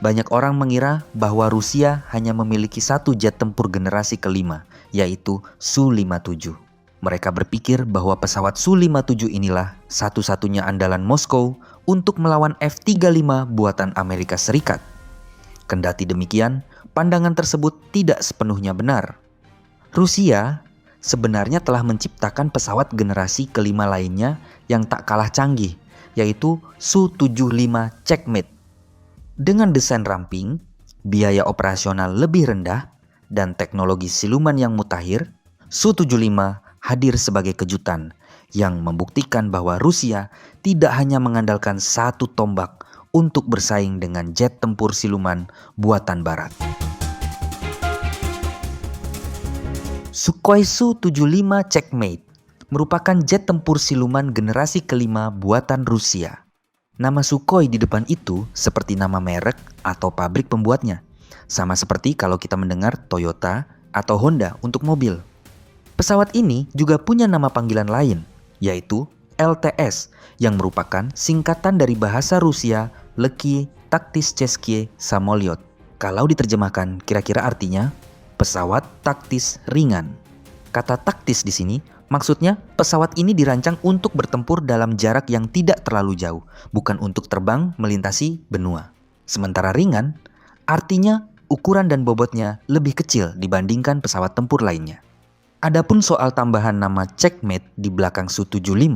Banyak orang mengira bahwa Rusia hanya memiliki satu jet tempur generasi kelima, yaitu Su-57. Mereka berpikir bahwa pesawat Su-57 inilah satu-satunya andalan Moskow untuk melawan F-35 buatan Amerika Serikat. Kendati demikian, pandangan tersebut tidak sepenuhnya benar. Rusia sebenarnya telah menciptakan pesawat generasi kelima lainnya yang tak kalah canggih, yaitu Su-75 Checkmate. Dengan desain ramping, biaya operasional lebih rendah, dan teknologi siluman yang mutakhir, Su-75 hadir sebagai kejutan yang membuktikan bahwa Rusia tidak hanya mengandalkan satu tombak untuk bersaing dengan jet tempur siluman buatan Barat. Sukhoi Su-75 Checkmate merupakan jet tempur siluman generasi kelima buatan Rusia. Nama Sukhoi di depan itu seperti nama merek atau pabrik pembuatnya. Sama seperti kalau kita mendengar Toyota atau Honda untuk mobil. Pesawat ini juga punya nama panggilan lain, yaitu LTS, yang merupakan singkatan dari bahasa Rusia Leki Taktischeskие Samolyot. Kalau diterjemahkan kira-kira artinya pesawat taktis ringan. Kata taktis di sini maksudnya pesawat ini dirancang untuk bertempur dalam jarak yang tidak terlalu jauh, bukan untuk terbang melintasi benua. Sementara ringan, artinya ukuran dan bobotnya lebih kecil dibandingkan pesawat tempur lainnya. Adapun soal tambahan nama Checkmate di belakang Su-75,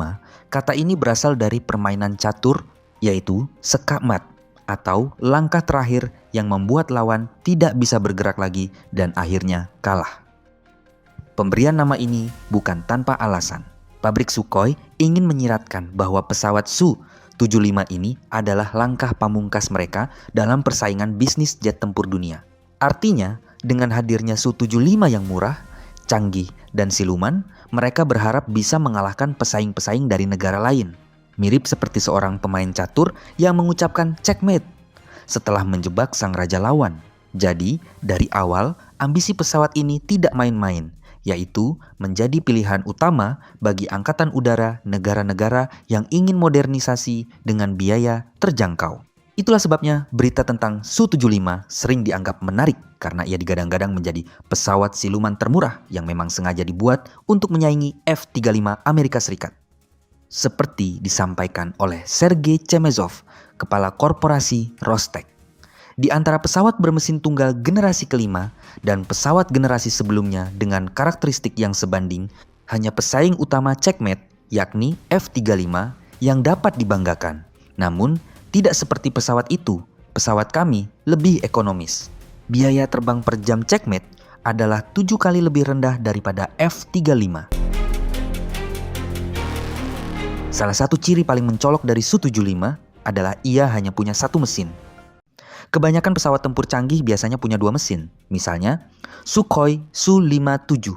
kata ini berasal dari permainan catur, yaitu sekakmat atau langkah terakhir yang membuat lawan tidak bisa bergerak lagi dan akhirnya kalah. Pemberian nama ini bukan tanpa alasan. Pabrik Sukhoi ingin menyiratkan bahwa pesawat Su-75 ini adalah langkah pamungkas mereka dalam persaingan bisnis jet tempur dunia. Artinya, dengan hadirnya Su-75 yang murah, canggih, dan siluman, mereka berharap bisa mengalahkan pesaing-pesaing dari negara lain. Mirip seperti seorang pemain catur yang mengucapkan checkmate setelah menjebak sang raja lawan. Jadi, dari awal, ambisi pesawat ini tidak main-main, yaitu menjadi pilihan utama bagi angkatan udara negara-negara yang ingin modernisasi dengan biaya terjangkau. Itulah sebabnya berita tentang Su-75 sering dianggap menarik karena ia digadang-gadang menjadi pesawat siluman termurah yang memang sengaja dibuat untuk menyaingi F-35 Amerika Serikat. Seperti disampaikan oleh Sergei Chemezov, kepala korporasi Rostec. Di antara pesawat bermesin tunggal generasi kelima dan pesawat generasi sebelumnya dengan karakteristik yang sebanding, hanya pesaing utama Checkmate, yakni F-35, yang dapat dibanggakan. Namun, tidak seperti pesawat itu, pesawat kami lebih ekonomis. Biaya terbang per jam Checkmate adalah 7 kali lebih rendah daripada F-35. Salah satu ciri paling mencolok dari Su-75 adalah ia hanya punya satu mesin. Kebanyakan pesawat tempur canggih biasanya punya dua mesin, misalnya Sukhoi Su-57.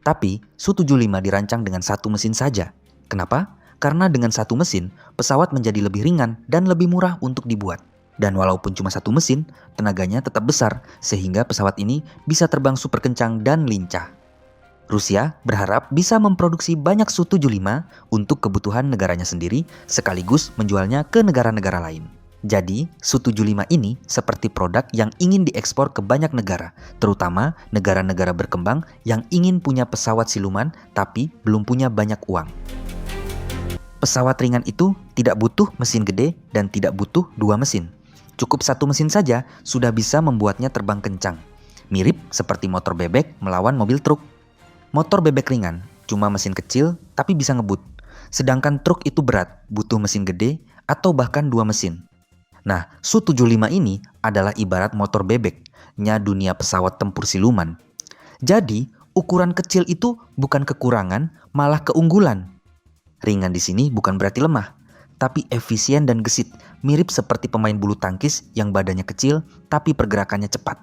Tapi Su-75 dirancang dengan satu mesin saja. Kenapa? Karena dengan satu mesin, pesawat menjadi lebih ringan dan lebih murah untuk dibuat. Dan walaupun cuma satu mesin, tenaganya tetap besar sehingga pesawat ini bisa terbang super kencang dan lincah. Rusia berharap bisa memproduksi banyak Su-75 untuk kebutuhan negaranya sendiri sekaligus menjualnya ke negara-negara lain. Jadi, Su-75 ini seperti produk yang ingin diekspor ke banyak negara, terutama negara-negara berkembang yang ingin punya pesawat siluman tapi belum punya banyak uang. Pesawat ringan itu tidak butuh mesin gede dan tidak butuh dua mesin. Cukup satu mesin saja sudah bisa membuatnya terbang kencang. Mirip seperti motor bebek melawan mobil truk. Motor bebek ringan, cuma mesin kecil tapi bisa ngebut. Sedangkan truk itu berat, butuh mesin gede atau bahkan dua mesin. Nah, Su-75 ini adalah ibarat motor bebeknya dunia pesawat tempur siluman. Jadi, ukuran kecil itu bukan kekurangan, malah keunggulan. Ringan di sini bukan berarti lemah, tapi efisien dan gesit, mirip seperti pemain bulu tangkis yang badannya kecil tapi pergerakannya cepat.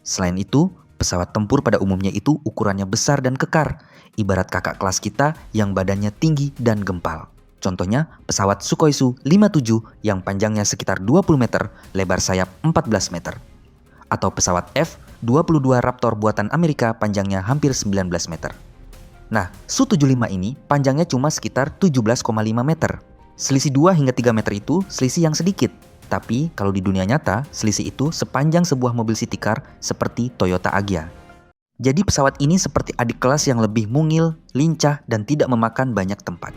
Selain itu, pesawat tempur pada umumnya itu ukurannya besar dan kekar, ibarat kakak kelas kita yang badannya tinggi dan gempal. Contohnya pesawat Sukhoi Su-57 yang panjangnya sekitar 20 meter, lebar sayap 14 meter. Atau pesawat F-22 Raptor buatan Amerika panjangnya hampir 19 meter. Nah, Su-75 ini panjangnya cuma sekitar 17,5 meter. Selisih 2 hingga 3 meter itu selisih yang sedikit. Tapi kalau di dunia nyata, selisih itu sepanjang sebuah mobil city car seperti Toyota Agya. Jadi pesawat ini seperti adik kelas yang lebih mungil, lincah, dan tidak memakan banyak tempat.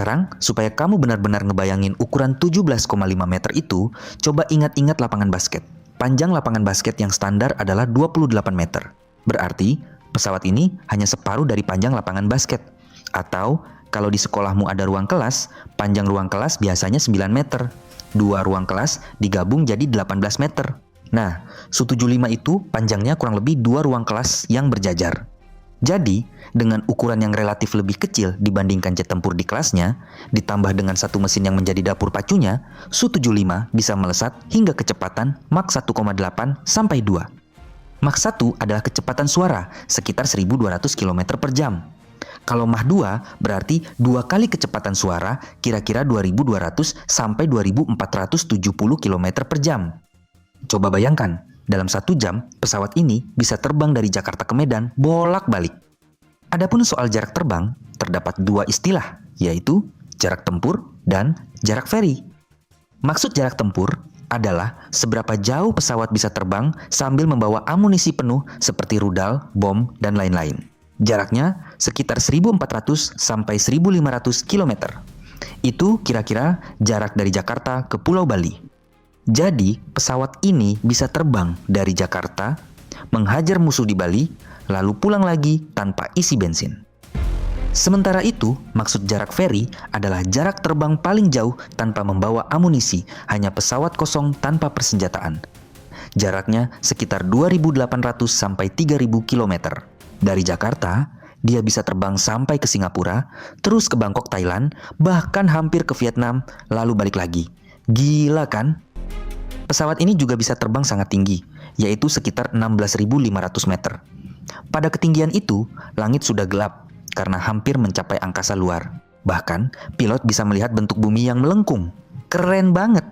Sekarang, supaya kamu benar-benar ngebayangin ukuran 17,5 meter itu, coba ingat-ingat lapangan basket. Panjang lapangan basket yang standar adalah 28 meter. Berarti, pesawat ini hanya separuh dari panjang lapangan basket. Atau, kalau di sekolahmu ada ruang kelas, panjang ruang kelas biasanya 9 meter. Dua ruang kelas digabung jadi 18 meter. Nah, Su-75 itu panjangnya kurang lebih 2 ruang kelas yang berjajar. Jadi, dengan ukuran yang relatif lebih kecil dibandingkan jet tempur di kelasnya, ditambah dengan satu mesin yang menjadi dapur pacunya, Su-75 bisa melesat hingga kecepatan Mach 1,8 sampai 2. Mach 1 adalah kecepatan suara, sekitar 1200 km per jam. Kalau Mach 2 berarti 2 kali kecepatan suara, kira-kira 2200 sampai 2470 km per jam. Coba bayangkan, dalam 1 jam, pesawat ini bisa terbang dari Jakarta ke Medan bolak-balik. Adapun soal jarak terbang, terdapat 2 istilah, yaitu jarak tempur dan jarak ferry. Maksud jarak tempur adalah seberapa jauh pesawat bisa terbang sambil membawa amunisi penuh seperti rudal, bom, dan lain-lain. Jaraknya sekitar 1400 sampai 1500 km. Itu kira-kira jarak dari Jakarta ke Pulau Bali. Jadi, pesawat ini bisa terbang dari Jakarta, menghajar musuh di Bali, lalu pulang lagi tanpa isi bensin. Sementara itu, maksud jarak ferry adalah jarak terbang paling jauh tanpa membawa amunisi, hanya pesawat kosong tanpa persenjataan. Jaraknya sekitar 2.800 sampai 3.000 km. Dari Jakarta, dia bisa terbang sampai ke Singapura, terus ke Bangkok, Thailand, bahkan hampir ke Vietnam, lalu balik lagi. Gila kan? Pesawat ini juga bisa terbang sangat tinggi, yaitu sekitar 16.500 meter. Pada ketinggian itu, langit sudah gelap karena hampir mencapai angkasa luar. Bahkan, pilot bisa melihat bentuk bumi yang melengkung. Keren banget!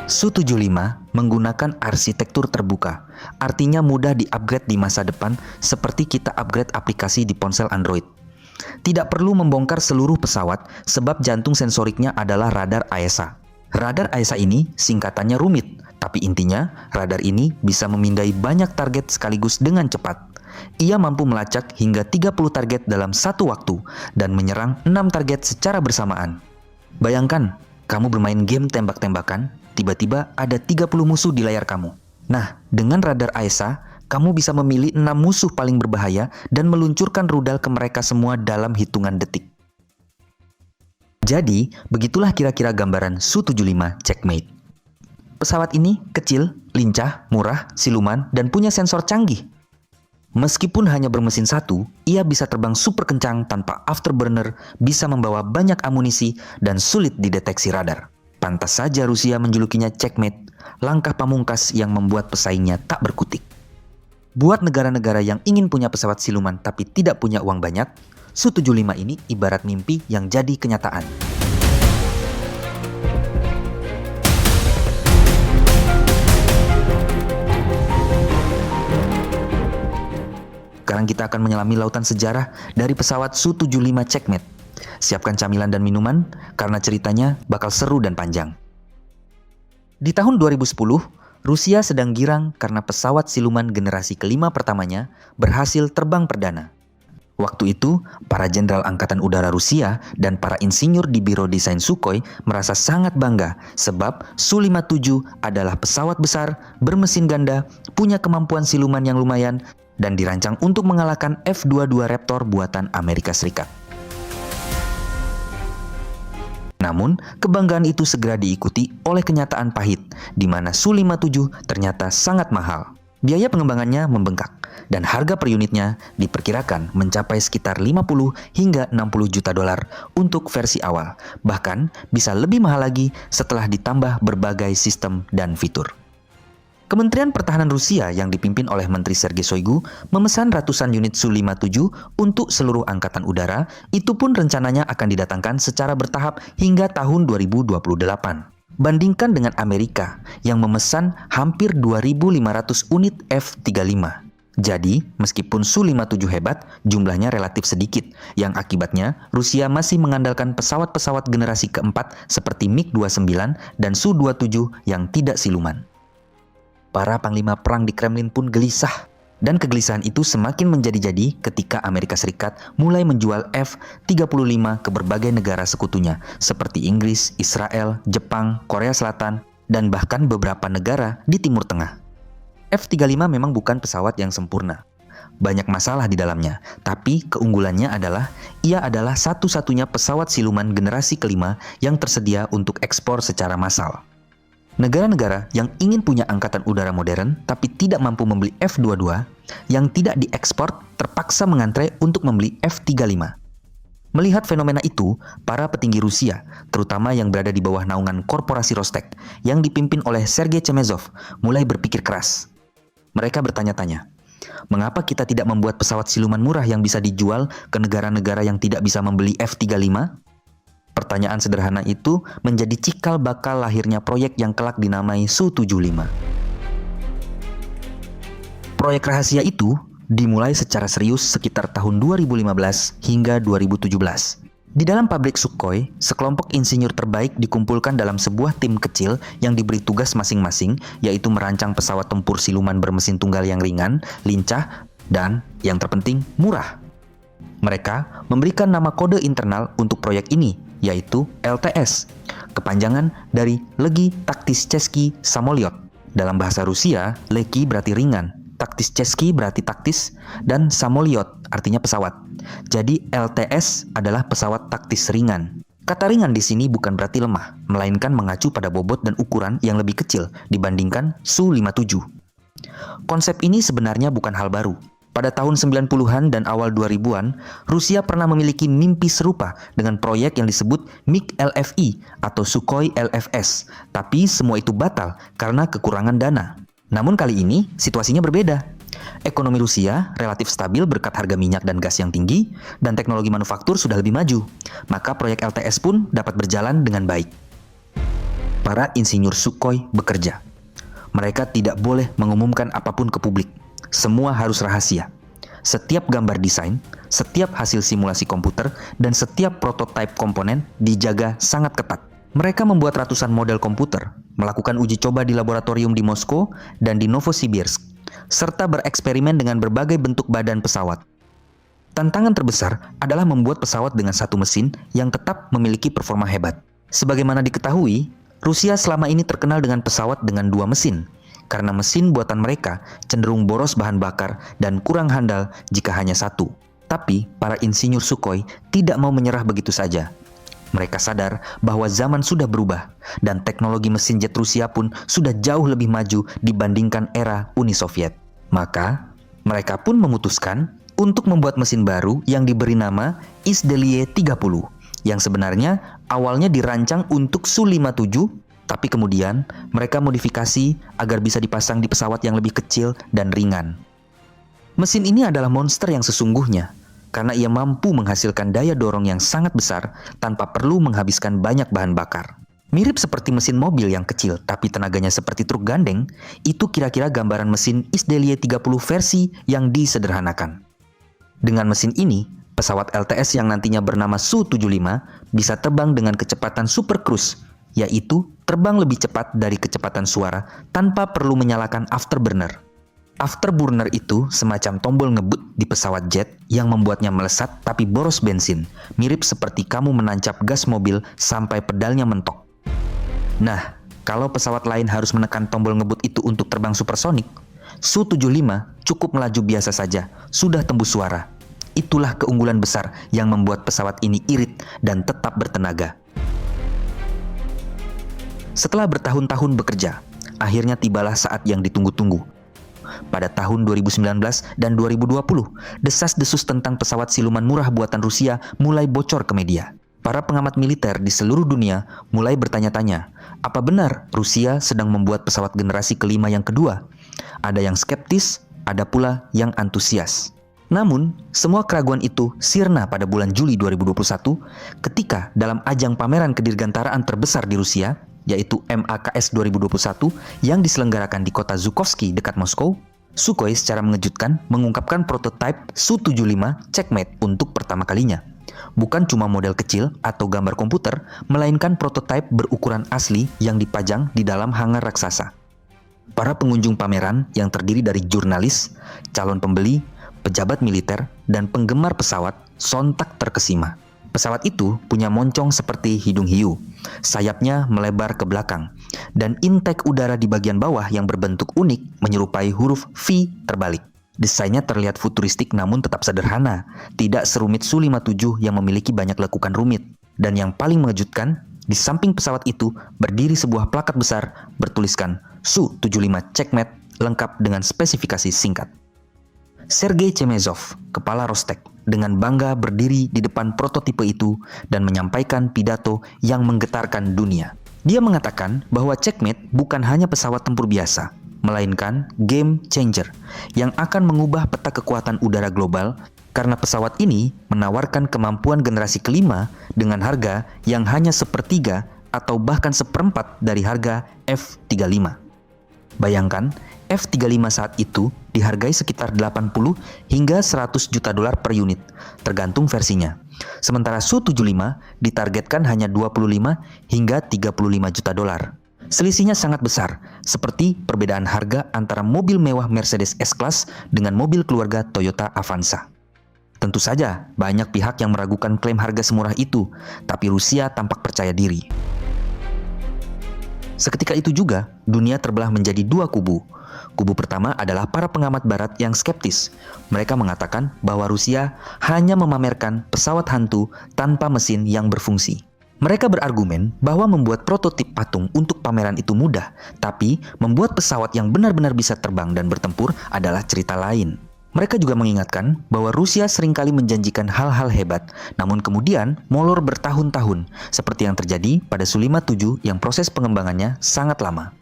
Su-75 menggunakan arsitektur terbuka, artinya mudah di-upgrade di masa depan seperti kita upgrade aplikasi di ponsel Android. Tidak perlu membongkar seluruh pesawat sebab jantung sensoriknya adalah radar AESA. Radar AESA ini singkatannya rumit, tapi intinya radar ini bisa memindai banyak target sekaligus dengan cepat. Ia mampu melacak hingga 30 target dalam satu waktu dan menyerang 6 target secara bersamaan. Bayangkan, kamu bermain game tembak-tembakan, tiba-tiba ada 30 musuh di layar kamu. Nah, dengan radar AESA, kamu bisa memilih 6 musuh paling berbahaya dan meluncurkan rudal ke mereka semua dalam hitungan detik. Jadi, begitulah kira-kira gambaran Su-75 Checkmate. Pesawat ini kecil, lincah, murah, siluman, dan punya sensor canggih. Meskipun hanya bermesin satu, ia bisa terbang super kencang tanpa afterburner, bisa membawa banyak amunisi, dan sulit dideteksi radar. Pantas saja Rusia menjulukinya Checkmate, langkah pamungkas yang membuat pesaingnya tak berkutik. Buat negara-negara yang ingin punya pesawat siluman tapi tidak punya uang banyak, Su-75 ini ibarat mimpi yang jadi kenyataan. Sekarang kita akan menyelami lautan sejarah dari pesawat Su-75 Checkmate. Siapkan camilan dan minuman, karena ceritanya bakal seru dan panjang. Di tahun 2010, Rusia sedang girang karena pesawat siluman generasi kelima pertamanya berhasil terbang perdana. Waktu itu, para jenderal Angkatan Udara Rusia dan para insinyur di Biro Desain Sukhoi merasa sangat bangga sebab Su-57 adalah pesawat besar, bermesin ganda, punya kemampuan siluman yang lumayan, dan dirancang untuk mengalahkan F-22 Raptor buatan Amerika Serikat. Namun, kebanggaan itu segera diikuti oleh kenyataan pahit, di mana Su-57 ternyata sangat mahal. Biaya pengembangannya membengkak, dan harga per unitnya diperkirakan mencapai sekitar 50 hingga 60 juta dolar untuk versi awal. Bahkan bisa lebih mahal lagi setelah ditambah berbagai sistem dan fitur. Kementerian Pertahanan Rusia yang dipimpin oleh Menteri Sergei Shoigu memesan ratusan unit Su-57 untuk seluruh angkatan udara, itu pun rencananya akan didatangkan secara bertahap hingga tahun 2028. Bandingkan dengan Amerika yang memesan hampir 2.500 unit F-35. Jadi, meskipun Su-57 hebat, jumlahnya relatif sedikit, yang akibatnya Rusia masih mengandalkan pesawat-pesawat generasi keempat seperti MiG-29 dan Su-27 yang tidak siluman. Para panglima perang di Kremlin pun gelisah, dan kegelisahan itu semakin menjadi-jadi ketika Amerika Serikat mulai menjual F-35 ke berbagai negara sekutunya, seperti Inggris, Israel, Jepang, Korea Selatan, dan bahkan beberapa negara di Timur Tengah. F-35 memang bukan pesawat yang sempurna. Banyak masalah di dalamnya, tapi keunggulannya adalah ia adalah satu-satunya pesawat siluman generasi kelima yang tersedia untuk ekspor secara massal. Negara-negara yang ingin punya angkatan udara modern tapi tidak mampu membeli F-22 yang tidak diekspor terpaksa mengantre untuk membeli F-35. Melihat fenomena itu, para petinggi Rusia, terutama yang berada di bawah naungan korporasi Rostec yang dipimpin oleh Sergei Chemezov, mulai berpikir keras. Mereka bertanya-tanya, mengapa kita tidak membuat pesawat siluman murah yang bisa dijual ke negara-negara yang tidak bisa membeli F-35? Pertanyaan sederhana itu menjadi cikal bakal lahirnya proyek yang kelak dinamai Su-75. Proyek rahasia itu dimulai secara serius sekitar tahun 2015 hingga 2017. Di dalam pabrik Sukhoi, sekelompok insinyur terbaik dikumpulkan dalam sebuah tim kecil yang diberi tugas masing-masing, yaitu merancang pesawat tempur siluman bermesin tunggal yang ringan, lincah, dan yang terpenting murah. Mereka memberikan nama kode internal untuk proyek ini, yaitu LTS, kepanjangan dari Legi Taktischeský Samolyot. Dalam bahasa Rusia, Legi berarti ringan, Taktischeský berarti taktis, dan Samolyot artinya pesawat. Jadi LTS adalah pesawat taktis ringan. Kata ringan di sini bukan berarti lemah, melainkan mengacu pada bobot dan ukuran yang lebih kecil dibandingkan Su-57. Konsep ini sebenarnya bukan hal baru. Pada tahun 90-an dan awal 2000-an, Rusia pernah memiliki mimpi serupa dengan proyek yang disebut MiG-LFI atau Sukhoi LFS, tapi semua itu batal karena kekurangan dana. Namun kali ini situasinya berbeda. Ekonomi Rusia relatif stabil berkat harga minyak dan gas yang tinggi, dan teknologi manufaktur sudah lebih maju. Maka proyek LTS pun dapat berjalan dengan baik. Para insinyur Sukhoi bekerja. Mereka tidak boleh mengumumkan apapun ke publik. Semua harus rahasia. Setiap gambar desain, setiap hasil simulasi komputer, dan setiap prototipe komponen dijaga sangat ketat. Mereka membuat ratusan model komputer, melakukan uji coba di laboratorium di Moskow dan di Novosibirsk, serta bereksperimen dengan berbagai bentuk badan pesawat. Tantangan terbesar adalah membuat pesawat dengan satu mesin yang tetap memiliki performa hebat. Sebagaimana diketahui, Rusia selama ini terkenal dengan pesawat dengan dua mesin, karena mesin buatan mereka cenderung boros bahan bakar dan kurang handal jika hanya satu. Tapi para insinyur Sukhoi tidak mau menyerah begitu saja. Mereka sadar bahwa zaman sudah berubah dan teknologi mesin jet Rusia pun sudah jauh lebih maju dibandingkan era Uni Soviet. Maka, mereka pun memutuskan untuk membuat mesin baru yang diberi nama Izdelie-30 yang sebenarnya awalnya dirancang untuk Su-57, tapi kemudian mereka modifikasi agar bisa dipasang di pesawat yang lebih kecil dan ringan. Mesin ini adalah monster yang sesungguhnya, karena ia mampu menghasilkan daya dorong yang sangat besar tanpa perlu menghabiskan banyak bahan bakar. Mirip seperti mesin mobil yang kecil tapi tenaganya seperti truk gandeng, itu kira-kira gambaran mesin Izdelie-30 versi yang disederhanakan. Dengan mesin ini, pesawat LTS yang nantinya bernama Su-75 bisa terbang dengan kecepatan super cruise, yaitu terbang lebih cepat dari kecepatan suara tanpa perlu menyalakan afterburner. Afterburner itu semacam tombol ngebut di pesawat jet yang membuatnya melesat tapi boros bensin, mirip seperti kamu menancap gas mobil sampai pedalnya mentok. Nah, kalau pesawat lain harus menekan tombol ngebut itu untuk terbang supersonik, Su-75 cukup melaju biasa saja, sudah tembus suara. Itulah keunggulan besar yang membuat pesawat ini irit dan tetap bertenaga. Setelah bertahun-tahun bekerja, akhirnya tibalah saat yang ditunggu-tunggu. Pada tahun 2019 dan 2020, desas-desus tentang pesawat siluman murah buatan Rusia mulai bocor ke media. Para pengamat militer di seluruh dunia mulai bertanya-tanya, apa benar Rusia sedang membuat pesawat generasi kelima yang kedua? Ada yang skeptis, ada pula yang antusias. Namun, semua keraguan itu sirna pada bulan Juli 2021 ketika dalam ajang pameran kedirgantaraan terbesar di Rusia, yaitu MAKS 2021 yang diselenggarakan di kota Zhukovsky dekat Moskow, Sukhoi secara mengejutkan mengungkapkan prototipe Su-75 Checkmate untuk pertama kalinya. Bukan cuma model kecil atau gambar komputer, melainkan prototipe berukuran asli yang dipajang di dalam hangar raksasa. Para pengunjung pameran yang terdiri dari jurnalis, calon pembeli, pejabat militer, dan penggemar pesawat sontak terkesima. Pesawat itu punya moncong seperti hidung hiu, sayapnya melebar ke belakang, dan intake udara di bagian bawah yang berbentuk unik menyerupai huruf V terbalik. Desainnya terlihat futuristik namun tetap sederhana, tidak serumit Su-57 yang memiliki banyak lekukan rumit. Dan yang paling mengejutkan, di samping pesawat itu berdiri sebuah plakat besar bertuliskan Su-75 Checkmate lengkap dengan spesifikasi singkat. Sergei Chemezov, kepala Rostec, dengan bangga berdiri di depan prototipe itu dan menyampaikan pidato yang menggetarkan dunia. Dia mengatakan bahwa Checkmate bukan hanya pesawat tempur biasa, melainkan game changer yang akan mengubah peta kekuatan udara global karena pesawat ini menawarkan kemampuan generasi kelima dengan harga yang hanya sepertiga atau bahkan seperempat dari harga F-35. Bayangkan, F-35 saat itu dihargai sekitar 80 hingga 100 juta dolar per unit, tergantung versinya. Sementara Su-75 ditargetkan hanya 25 hingga 35 juta dolar. Selisihnya sangat besar, seperti perbedaan harga antara mobil mewah Mercedes S-Class dengan mobil keluarga Toyota Avanza. Tentu saja, banyak pihak yang meragukan klaim harga semurah itu, tapi Rusia tampak percaya diri. Seketika itu juga, dunia terbelah menjadi dua kubu. Kubu pertama adalah para pengamat barat yang skeptis. Mereka mengatakan bahwa Rusia hanya memamerkan pesawat hantu tanpa mesin yang berfungsi. Mereka berargumen bahwa membuat prototip patung untuk pameran itu mudah, tapi membuat pesawat yang benar-benar bisa terbang dan bertempur adalah cerita lain. Mereka juga mengingatkan bahwa Rusia seringkali menjanjikan hal-hal hebat, namun kemudian molor bertahun-tahun, seperti yang terjadi pada Su-57 yang proses pengembangannya sangat lama.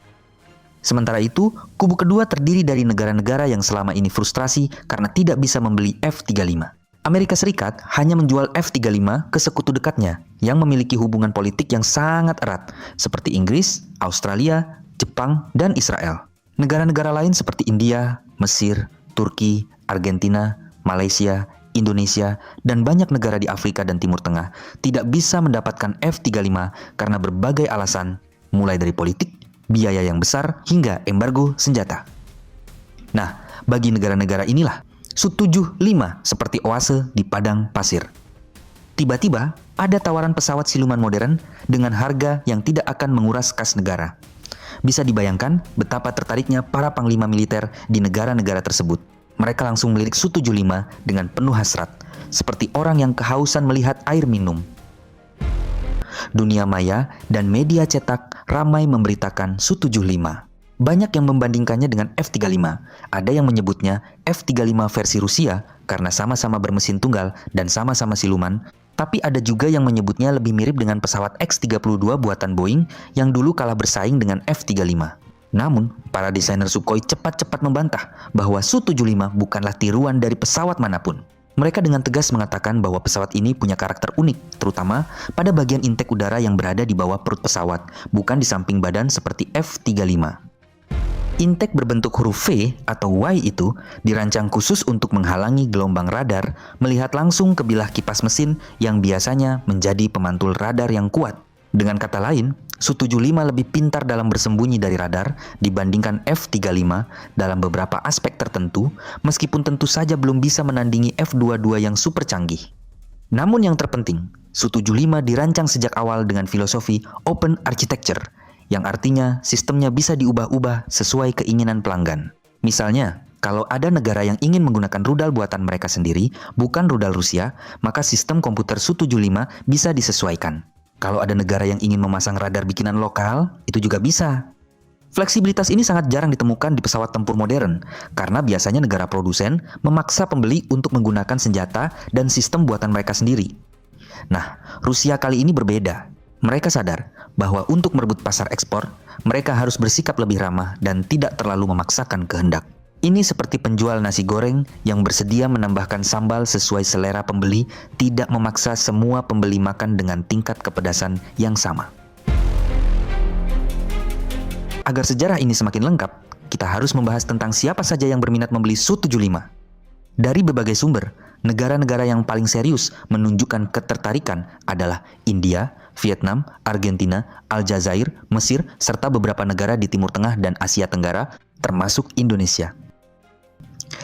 Sementara itu, kubu kedua terdiri dari negara-negara yang selama ini frustrasi karena tidak bisa membeli F-35. Amerika Serikat hanya menjual F-35 ke sekutu dekatnya yang memiliki hubungan politik yang sangat erat, seperti Inggris, Australia, Jepang, dan Israel. Negara-negara lain seperti India, Mesir, Turki, Argentina, Malaysia, Indonesia, dan banyak negara di Afrika dan Timur Tengah tidak bisa mendapatkan F-35 karena berbagai alasan, mulai dari politik, biaya yang besar, hingga embargo senjata. Nah, bagi negara-negara inilah, Su-75 seperti oase di padang pasir. Tiba-tiba, ada tawaran pesawat siluman modern dengan harga yang tidak akan menguras kas negara. Bisa dibayangkan betapa tertariknya para panglima militer di negara-negara tersebut. Mereka langsung melirik Su-75 dengan penuh hasrat, seperti orang yang kehausan melihat air minum. Dunia maya dan media cetak ramai memberitakan Su-75. Banyak yang membandingkannya dengan F-35. Ada yang menyebutnya F-35 versi Rusia karena sama-sama bermesin tunggal dan sama-sama siluman. Tapi ada juga yang menyebutnya lebih mirip dengan pesawat X-32 buatan Boeing yang dulu kalah bersaing dengan F-35. Namun, para desainer Sukhoi cepat-cepat membantah bahwa Su-75 bukanlah tiruan dari pesawat manapun. Mereka dengan tegas mengatakan bahwa pesawat ini punya karakter unik, terutama pada bagian intake udara yang berada di bawah perut pesawat, bukan di samping badan seperti F-35. Intake berbentuk huruf V atau Y itu dirancang khusus untuk menghalangi gelombang radar melihat langsung ke bilah kipas mesin yang biasanya menjadi pemantul radar yang kuat. Dengan kata lain, Su-75 lebih pintar dalam bersembunyi dari radar dibandingkan F-35 dalam beberapa aspek tertentu, meskipun tentu saja belum bisa menandingi F-22 yang super canggih. Namun yang terpenting, Su-75 dirancang sejak awal dengan filosofi open architecture, yang artinya sistemnya bisa diubah-ubah sesuai keinginan pelanggan. Misalnya, kalau ada negara yang ingin menggunakan rudal buatan mereka sendiri, bukan rudal Rusia, maka sistem komputer Su-75 bisa disesuaikan. Kalau ada negara yang ingin memasang radar bikinan lokal, itu juga bisa. Fleksibilitas ini sangat jarang ditemukan di pesawat tempur modern, karena biasanya negara produsen memaksa pembeli untuk menggunakan senjata dan sistem buatan mereka sendiri. Nah, Rusia kali ini berbeda. Mereka sadar bahwa untuk merebut pasar ekspor, mereka harus bersikap lebih ramah dan tidak terlalu memaksakan kehendak. Ini seperti penjual nasi goreng yang bersedia menambahkan sambal sesuai selera pembeli, tidak memaksa semua pembeli makan dengan tingkat kepedasan yang sama. Agar sejarah ini semakin lengkap, kita harus membahas tentang siapa saja yang berminat membeli Su-75. Dari berbagai sumber, negara-negara yang paling serius menunjukkan ketertarikan adalah India, Vietnam, Argentina, Aljazair, Mesir, serta beberapa negara di Timur Tengah dan Asia Tenggara, termasuk Indonesia.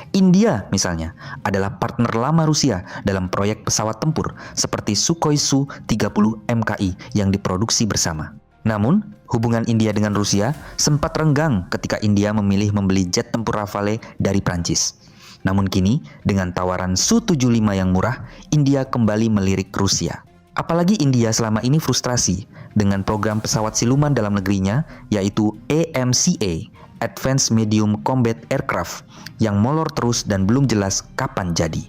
India misalnya adalah partner lama Rusia dalam proyek pesawat tempur seperti Sukhoi Su-30 MKI yang diproduksi bersama. Namun, hubungan India dengan Rusia sempat renggang ketika India memilih membeli jet tempur Rafale dari Prancis. Namun kini, dengan tawaran Su-75 yang murah, India kembali melirik Rusia. Apalagi India selama ini frustrasi dengan program pesawat siluman dalam negerinya, yaitu AMCA, Advanced Medium Combat Aircraft, yang molor terus dan belum jelas kapan jadi.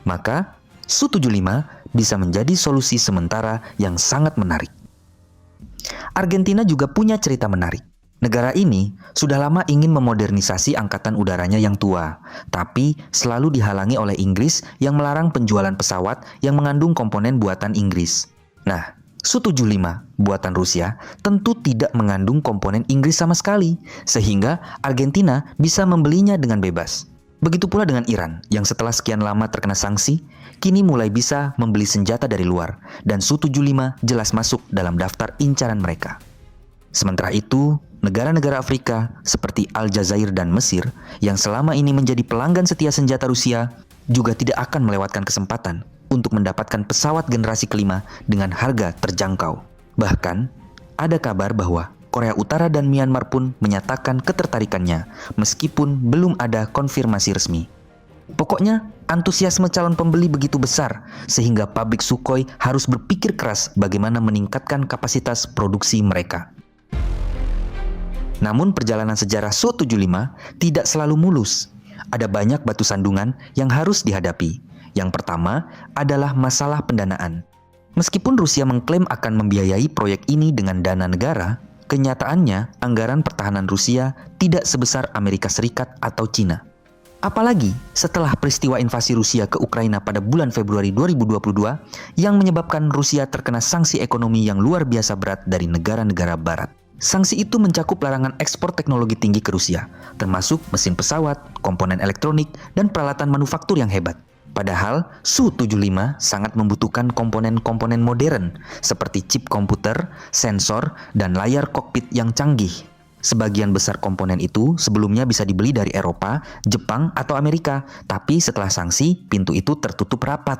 Maka, Su-75 bisa menjadi solusi sementara yang sangat menarik. Argentina juga punya cerita menarik. Negara ini sudah lama ingin memodernisasi angkatan udaranya yang tua, tapi selalu dihalangi oleh Inggris yang melarang penjualan pesawat yang mengandung komponen buatan Inggris. Nah, Su-75 buatan Rusia tentu tidak mengandung komponen Inggris sama sekali, sehingga Argentina bisa membelinya dengan bebas. Begitu pula dengan Iran, yang setelah sekian lama terkena sanksi, kini mulai bisa membeli senjata dari luar, dan Su-75 jelas masuk dalam daftar incaran mereka. Sementara itu, negara-negara Afrika seperti Aljazair dan Mesir, yang selama ini menjadi pelanggan setia senjata Rusia, juga tidak akan melewatkan kesempatan untuk mendapatkan pesawat generasi kelima dengan harga terjangkau. Bahkan, ada kabar bahwa Korea Utara dan Myanmar pun menyatakan ketertarikannya, meskipun belum ada konfirmasi resmi. Pokoknya, antusiasme calon pembeli begitu besar, sehingga pabrik Sukhoi harus berpikir keras bagaimana meningkatkan kapasitas produksi mereka. Namun perjalanan sejarah Su-75 tidak selalu mulus. Ada banyak batu sandungan yang harus dihadapi. Yang pertama adalah masalah pendanaan. Meskipun Rusia mengklaim akan membiayai proyek ini dengan dana negara, kenyataannya anggaran pertahanan Rusia tidak sebesar Amerika Serikat atau Cina. Apalagi setelah peristiwa invasi Rusia ke Ukraina pada bulan Februari 2022 yang menyebabkan Rusia terkena sanksi ekonomi yang luar biasa berat dari negara-negara barat. Sanksi itu mencakup larangan ekspor teknologi tinggi ke Rusia, termasuk mesin pesawat, komponen elektronik, dan peralatan manufaktur yang hebat. Padahal Su-75 sangat membutuhkan komponen-komponen modern seperti chip komputer, sensor, dan layar kokpit yang canggih. Sebagian besar komponen itu sebelumnya bisa dibeli dari Eropa, Jepang, atau Amerika, tapi setelah sanksi, pintu itu tertutup rapat.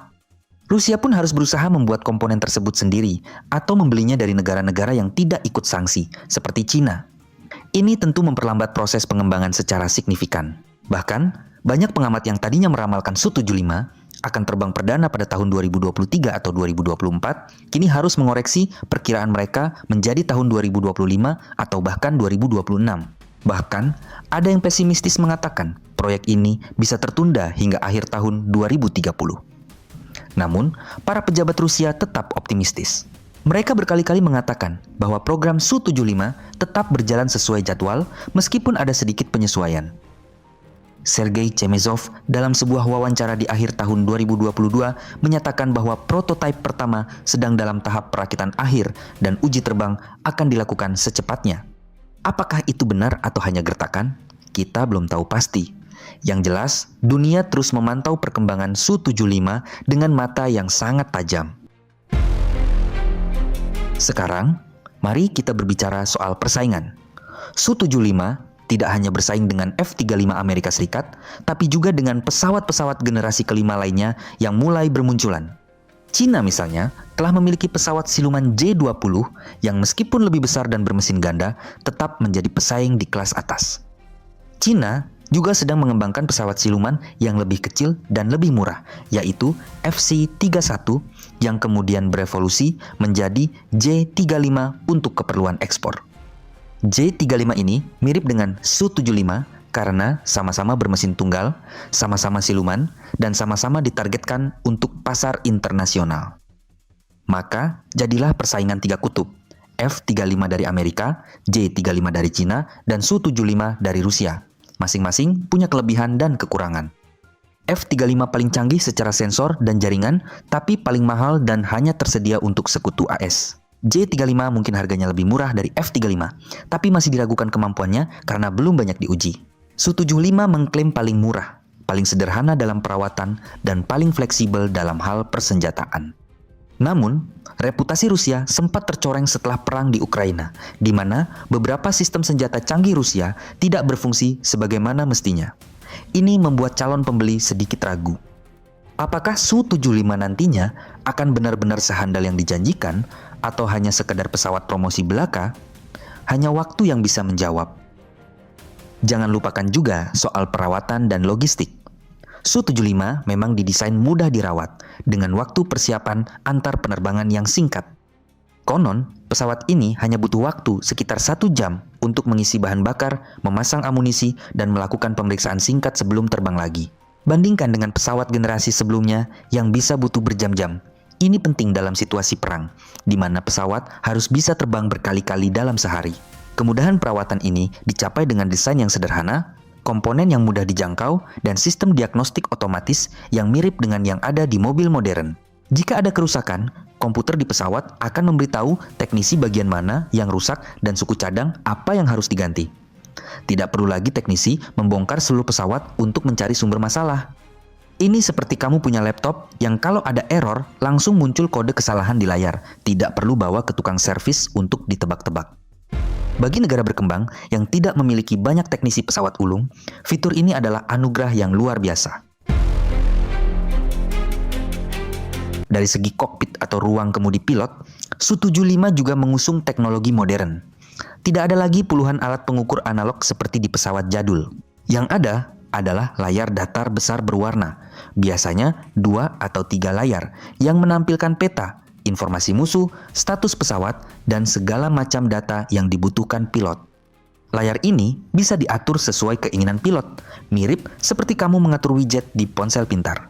Rusia pun harus berusaha membuat komponen tersebut sendiri atau membelinya dari negara-negara yang tidak ikut sanksi, seperti Cina. Ini tentu memperlambat proses pengembangan secara signifikan. Bahkan, banyak pengamat yang tadinya meramalkan Su-75 akan terbang perdana pada tahun 2023 atau 2024, kini harus mengoreksi perkiraan mereka menjadi tahun 2025 atau bahkan 2026. Bahkan, ada yang pesimistis mengatakan proyek ini bisa tertunda hingga akhir tahun 2030. Namun, para pejabat Rusia tetap optimistis. Mereka berkali-kali mengatakan bahwa program Su-75 tetap berjalan sesuai jadwal meskipun ada sedikit penyesuaian. Sergei Chemezov dalam sebuah wawancara di akhir tahun 2022 menyatakan bahwa prototipe pertama sedang dalam tahap perakitan akhir dan uji terbang akan dilakukan secepatnya. Apakah itu benar atau hanya gertakan? Kita belum tahu pasti. Yang jelas, dunia terus memantau perkembangan Su-75 dengan mata yang sangat tajam. Sekarang, mari kita berbicara soal persaingan. Su-75 tidak hanya bersaing dengan F-35 Amerika Serikat, tapi juga dengan pesawat-pesawat generasi kelima lainnya yang mulai bermunculan. Cina misalnya telah memiliki pesawat siluman J-20 yang meskipun lebih besar dan bermesin ganda, tetap menjadi pesaing di kelas atas. Cina juga sedang mengembangkan pesawat siluman yang lebih kecil dan lebih murah, yaitu FC-31 yang kemudian berevolusi menjadi J-35 untuk keperluan ekspor. J-35 ini mirip dengan Su-75 karena sama-sama bermesin tunggal, sama-sama siluman, dan sama-sama ditargetkan untuk pasar internasional. Maka jadilah persaingan tiga kutub, F-35 dari Amerika, J-35 dari Cina, dan Su-75 dari Rusia. Masing-masing punya kelebihan dan kekurangan. F-35 paling canggih secara sensor dan jaringan, tapi paling mahal dan hanya tersedia untuk sekutu AS. J-35 mungkin harganya lebih murah dari F-35, tapi masih diragukan kemampuannya karena belum banyak diuji. Su-75 mengklaim paling murah, paling sederhana dalam perawatan, dan paling fleksibel dalam hal persenjataan. Namun, reputasi Rusia sempat tercoreng setelah perang di Ukraina, di mana beberapa sistem senjata canggih Rusia tidak berfungsi sebagaimana mestinya. Ini membuat calon pembeli sedikit ragu. Apakah Su-75 nantinya akan benar-benar sehandal yang dijanjikan atau hanya sekedar pesawat promosi belaka? Hanya waktu yang bisa menjawab. Jangan lupakan juga soal perawatan dan logistik. Su-75 memang didesain mudah dirawat dengan waktu persiapan antar penerbangan yang singkat. Konon, pesawat ini hanya butuh waktu sekitar 1 jam untuk mengisi bahan bakar, memasang amunisi, dan melakukan pemeriksaan singkat sebelum terbang lagi. Bandingkan dengan pesawat generasi sebelumnya yang bisa butuh berjam-jam. Ini penting dalam situasi perang, di mana pesawat harus bisa terbang berkali-kali dalam sehari. Kemudahan perawatan ini dicapai dengan desain yang sederhana, komponen yang mudah dijangkau, dan sistem diagnostik otomatis yang mirip dengan yang ada di mobil modern. Jika ada kerusakan, komputer di pesawat akan memberitahu teknisi bagian mana yang rusak dan suku cadang apa yang harus diganti. Tidak perlu lagi teknisi membongkar seluruh pesawat untuk mencari sumber masalah. Ini seperti kamu punya laptop yang kalau ada error langsung muncul kode kesalahan di layar. Tidak perlu bawa ke tukang servis untuk ditebak-tebak. Bagi negara berkembang yang tidak memiliki banyak teknisi pesawat ulung, fitur ini adalah anugerah yang luar biasa. Dari segi kokpit atau ruang kemudi pilot, Su-75 juga mengusung teknologi modern. Tidak ada lagi puluhan alat pengukur analog seperti di pesawat jadul. Yang ada adalah layar datar besar berwarna, biasanya 2 atau 3 layar, yang menampilkan peta, informasi musuh, status pesawat, dan segala macam data yang dibutuhkan pilot. Layar ini bisa diatur sesuai keinginan pilot, mirip seperti kamu mengatur widget di ponsel pintar.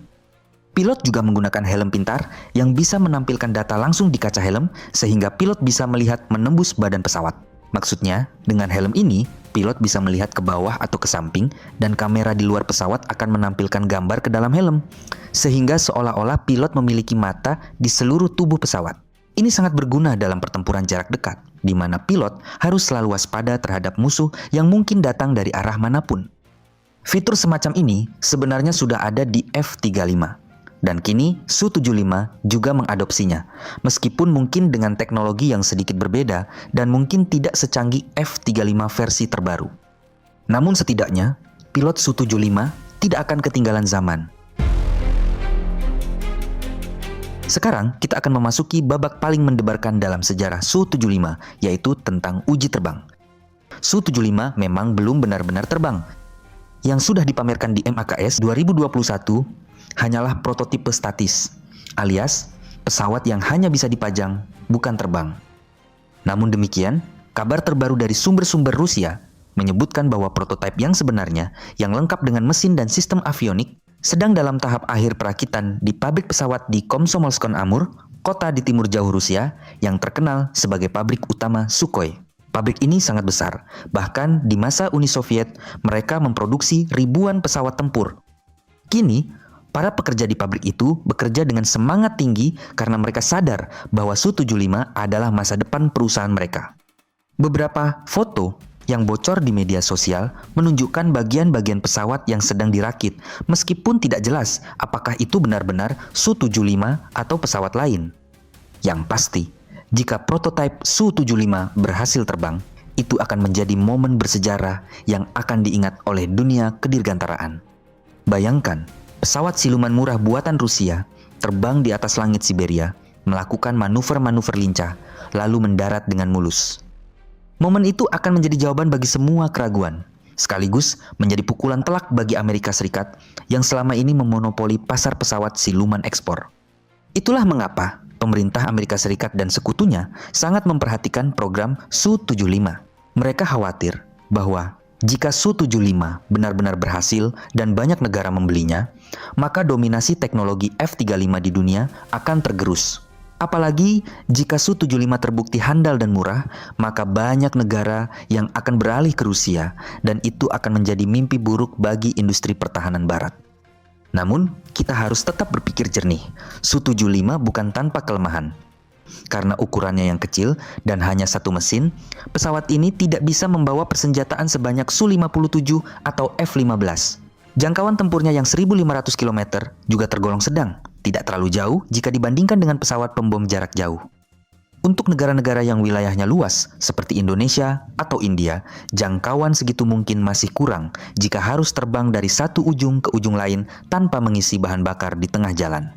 Pilot juga menggunakan helm pintar yang bisa menampilkan data langsung di kaca helm sehingga pilot bisa melihat menembus badan pesawat. Maksudnya, dengan helm ini, pilot bisa melihat ke bawah atau ke samping dan kamera di luar pesawat akan menampilkan gambar ke dalam helm, sehingga seolah-olah pilot memiliki mata di seluruh tubuh pesawat. Ini sangat berguna dalam pertempuran jarak dekat, di mana pilot harus selalu waspada terhadap musuh yang mungkin datang dari arah manapun. Fitur semacam ini sebenarnya sudah ada di F-35. Dan kini Su-75 juga mengadopsinya, meskipun mungkin dengan teknologi yang sedikit berbeda dan mungkin tidak secanggih F-35 versi terbaru. Namun setidaknya, pilot Su-75 tidak akan ketinggalan zaman. Sekarang kita akan memasuki babak paling mendebarkan dalam sejarah Su-75, yaitu tentang uji terbang. Su-75 memang belum benar-benar terbang. Yang sudah dipamerkan di MAKS 2021 hanyalah prototipe statis, alias pesawat yang hanya bisa dipajang, bukan terbang. Namun demikian, kabar terbaru dari sumber-sumber Rusia menyebutkan bahwa prototipe yang sebenarnya, yang lengkap dengan mesin dan sistem avionik, sedang dalam tahap akhir perakitan di pabrik pesawat di Komsomolsk-on-Amur, kota di timur jauh Rusia, yang terkenal sebagai pabrik utama Sukhoi. Pabrik ini sangat besar, bahkan di masa Uni Soviet, mereka memproduksi ribuan pesawat tempur. Kini, para pekerja di pabrik itu bekerja dengan semangat tinggi karena mereka sadar bahwa Su-75 adalah masa depan perusahaan mereka. Beberapa foto yang bocor di media sosial menunjukkan bagian-bagian pesawat yang sedang dirakit, meskipun tidak jelas apakah itu benar-benar Su-75 atau pesawat lain. Yang pasti, jika prototipe Su-75 berhasil terbang, itu akan menjadi momen bersejarah yang akan diingat oleh dunia kedirgantaraan. Bayangkan, pesawat siluman murah buatan Rusia terbang di atas langit Siberia, melakukan manuver-manuver lincah, lalu mendarat dengan mulus. Momen itu akan menjadi jawaban bagi semua keraguan, sekaligus menjadi pukulan telak bagi Amerika Serikat yang selama ini memonopoli pasar pesawat siluman ekspor. Itulah mengapa pemerintah Amerika Serikat dan sekutunya sangat memperhatikan program Su-75. Mereka khawatir bahwa jika Su-75 benar-benar berhasil dan banyak negara membelinya, maka dominasi teknologi F-35 di dunia akan tergerus. Apalagi jika Su-75 terbukti handal dan murah, maka banyak negara yang akan beralih ke Rusia, dan itu akan menjadi mimpi buruk bagi industri pertahanan Barat. Namun, kita harus tetap berpikir jernih. Su-75 bukan tanpa kelemahan. Karena ukurannya yang kecil dan hanya satu mesin, pesawat ini tidak bisa membawa persenjataan sebanyak Su-57 atau F-15. Jangkauan tempurnya yang 1.500 km juga tergolong sedang, tidak terlalu jauh jika dibandingkan dengan pesawat pembom jarak jauh. Untuk negara-negara yang wilayahnya luas, seperti Indonesia atau India, jangkauan segitu mungkin masih kurang jika harus terbang dari satu ujung ke ujung lain tanpa mengisi bahan bakar di tengah jalan.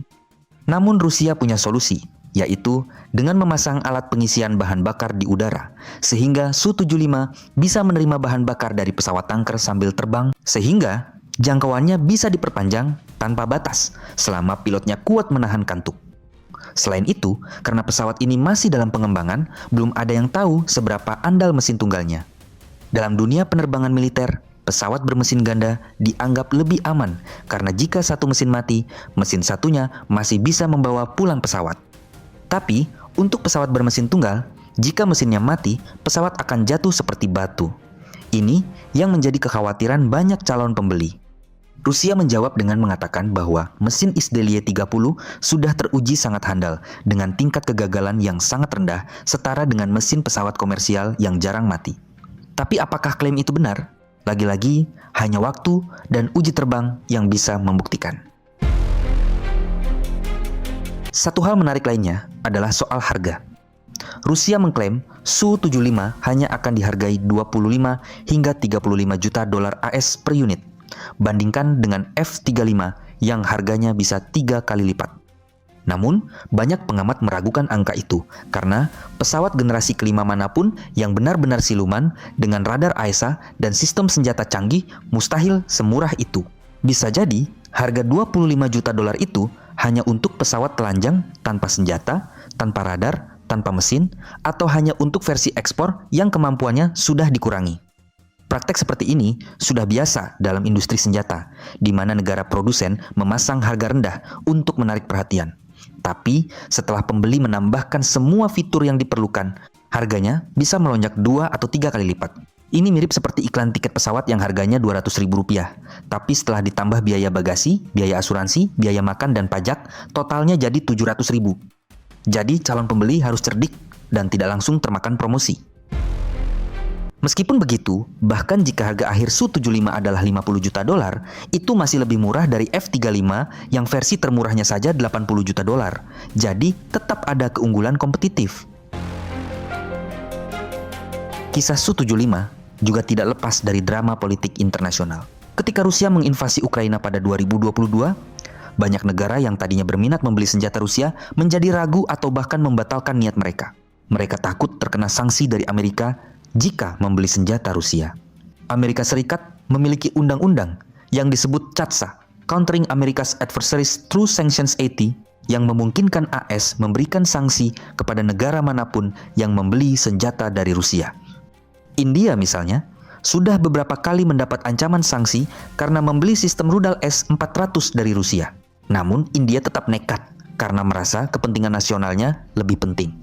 Namun Rusia punya solusi, yaitu dengan memasang alat pengisian bahan bakar di udara, sehingga Su-75 bisa menerima bahan bakar dari pesawat tanker sambil terbang, sehingga jangkauannya bisa diperpanjang tanpa batas selama pilotnya kuat menahan kantuk. Selain itu, karena pesawat ini masih dalam pengembangan, belum ada yang tahu seberapa andal mesin tunggalnya. Dalam dunia penerbangan militer, pesawat bermesin ganda dianggap lebih aman karena jika satu mesin mati, mesin satunya masih bisa membawa pulang pesawat. Tapi, untuk pesawat bermesin tunggal, jika mesinnya mati, pesawat akan jatuh seperti batu. Ini yang menjadi kekhawatiran banyak calon pembeli. Rusia menjawab dengan mengatakan bahwa mesin Izdeliye-30 sudah teruji sangat handal dengan tingkat kegagalan yang sangat rendah setara dengan mesin pesawat komersial yang jarang mati. Tapi apakah klaim itu benar? Lagi-lagi, hanya waktu dan uji terbang yang bisa membuktikan. Satu hal menarik lainnya adalah soal harga. Rusia mengklaim Su-75 hanya akan dihargai 25 hingga 35 juta dolar AS per unit. Bandingkan dengan F-35 yang harganya bisa 3 kali lipat. Namun, banyak pengamat meragukan angka itu karena pesawat generasi kelima manapun yang benar-benar siluman dengan radar AESA dan sistem senjata canggih mustahil semurah itu. Bisa jadi, harga 25 juta dolar itu hanya untuk pesawat telanjang tanpa senjata, tanpa radar, tanpa mesin, atau hanya untuk versi ekspor yang kemampuannya sudah dikurangi. Praktek seperti ini sudah biasa dalam industri senjata, di mana negara produsen memasang harga rendah untuk menarik perhatian. Tapi, setelah pembeli menambahkan semua fitur yang diperlukan, harganya bisa melonjak 2 atau 3 kali lipat. Ini mirip seperti iklan tiket pesawat yang harganya Rp200.000, tapi setelah ditambah biaya bagasi, biaya asuransi, biaya makan, dan pajak, totalnya jadi Rp700.000. Jadi, calon pembeli harus cerdik dan tidak langsung termakan promosi. Meskipun begitu, bahkan jika harga akhir Su-75 adalah 50 juta dolar, itu masih lebih murah dari F-35 yang versi termurahnya saja 80 juta dolar. Jadi, tetap ada keunggulan kompetitif. Kisah Su-75 juga tidak lepas dari drama politik internasional. Ketika Rusia menginvasi Ukraina pada 2022, banyak negara yang tadinya berminat membeli senjata Rusia menjadi ragu atau bahkan membatalkan niat mereka. Mereka takut terkena sanksi dari Amerika jika membeli senjata Rusia. Amerika Serikat memiliki undang-undang yang disebut CAATSA, Countering America's Adversaries Through Sanctions Treaty, yang memungkinkan AS memberikan sanksi kepada negara manapun yang membeli senjata dari Rusia. India misalnya, sudah beberapa kali mendapat ancaman sanksi karena membeli sistem rudal S-400 dari Rusia. Namun India tetap nekat karena merasa kepentingan nasionalnya lebih penting.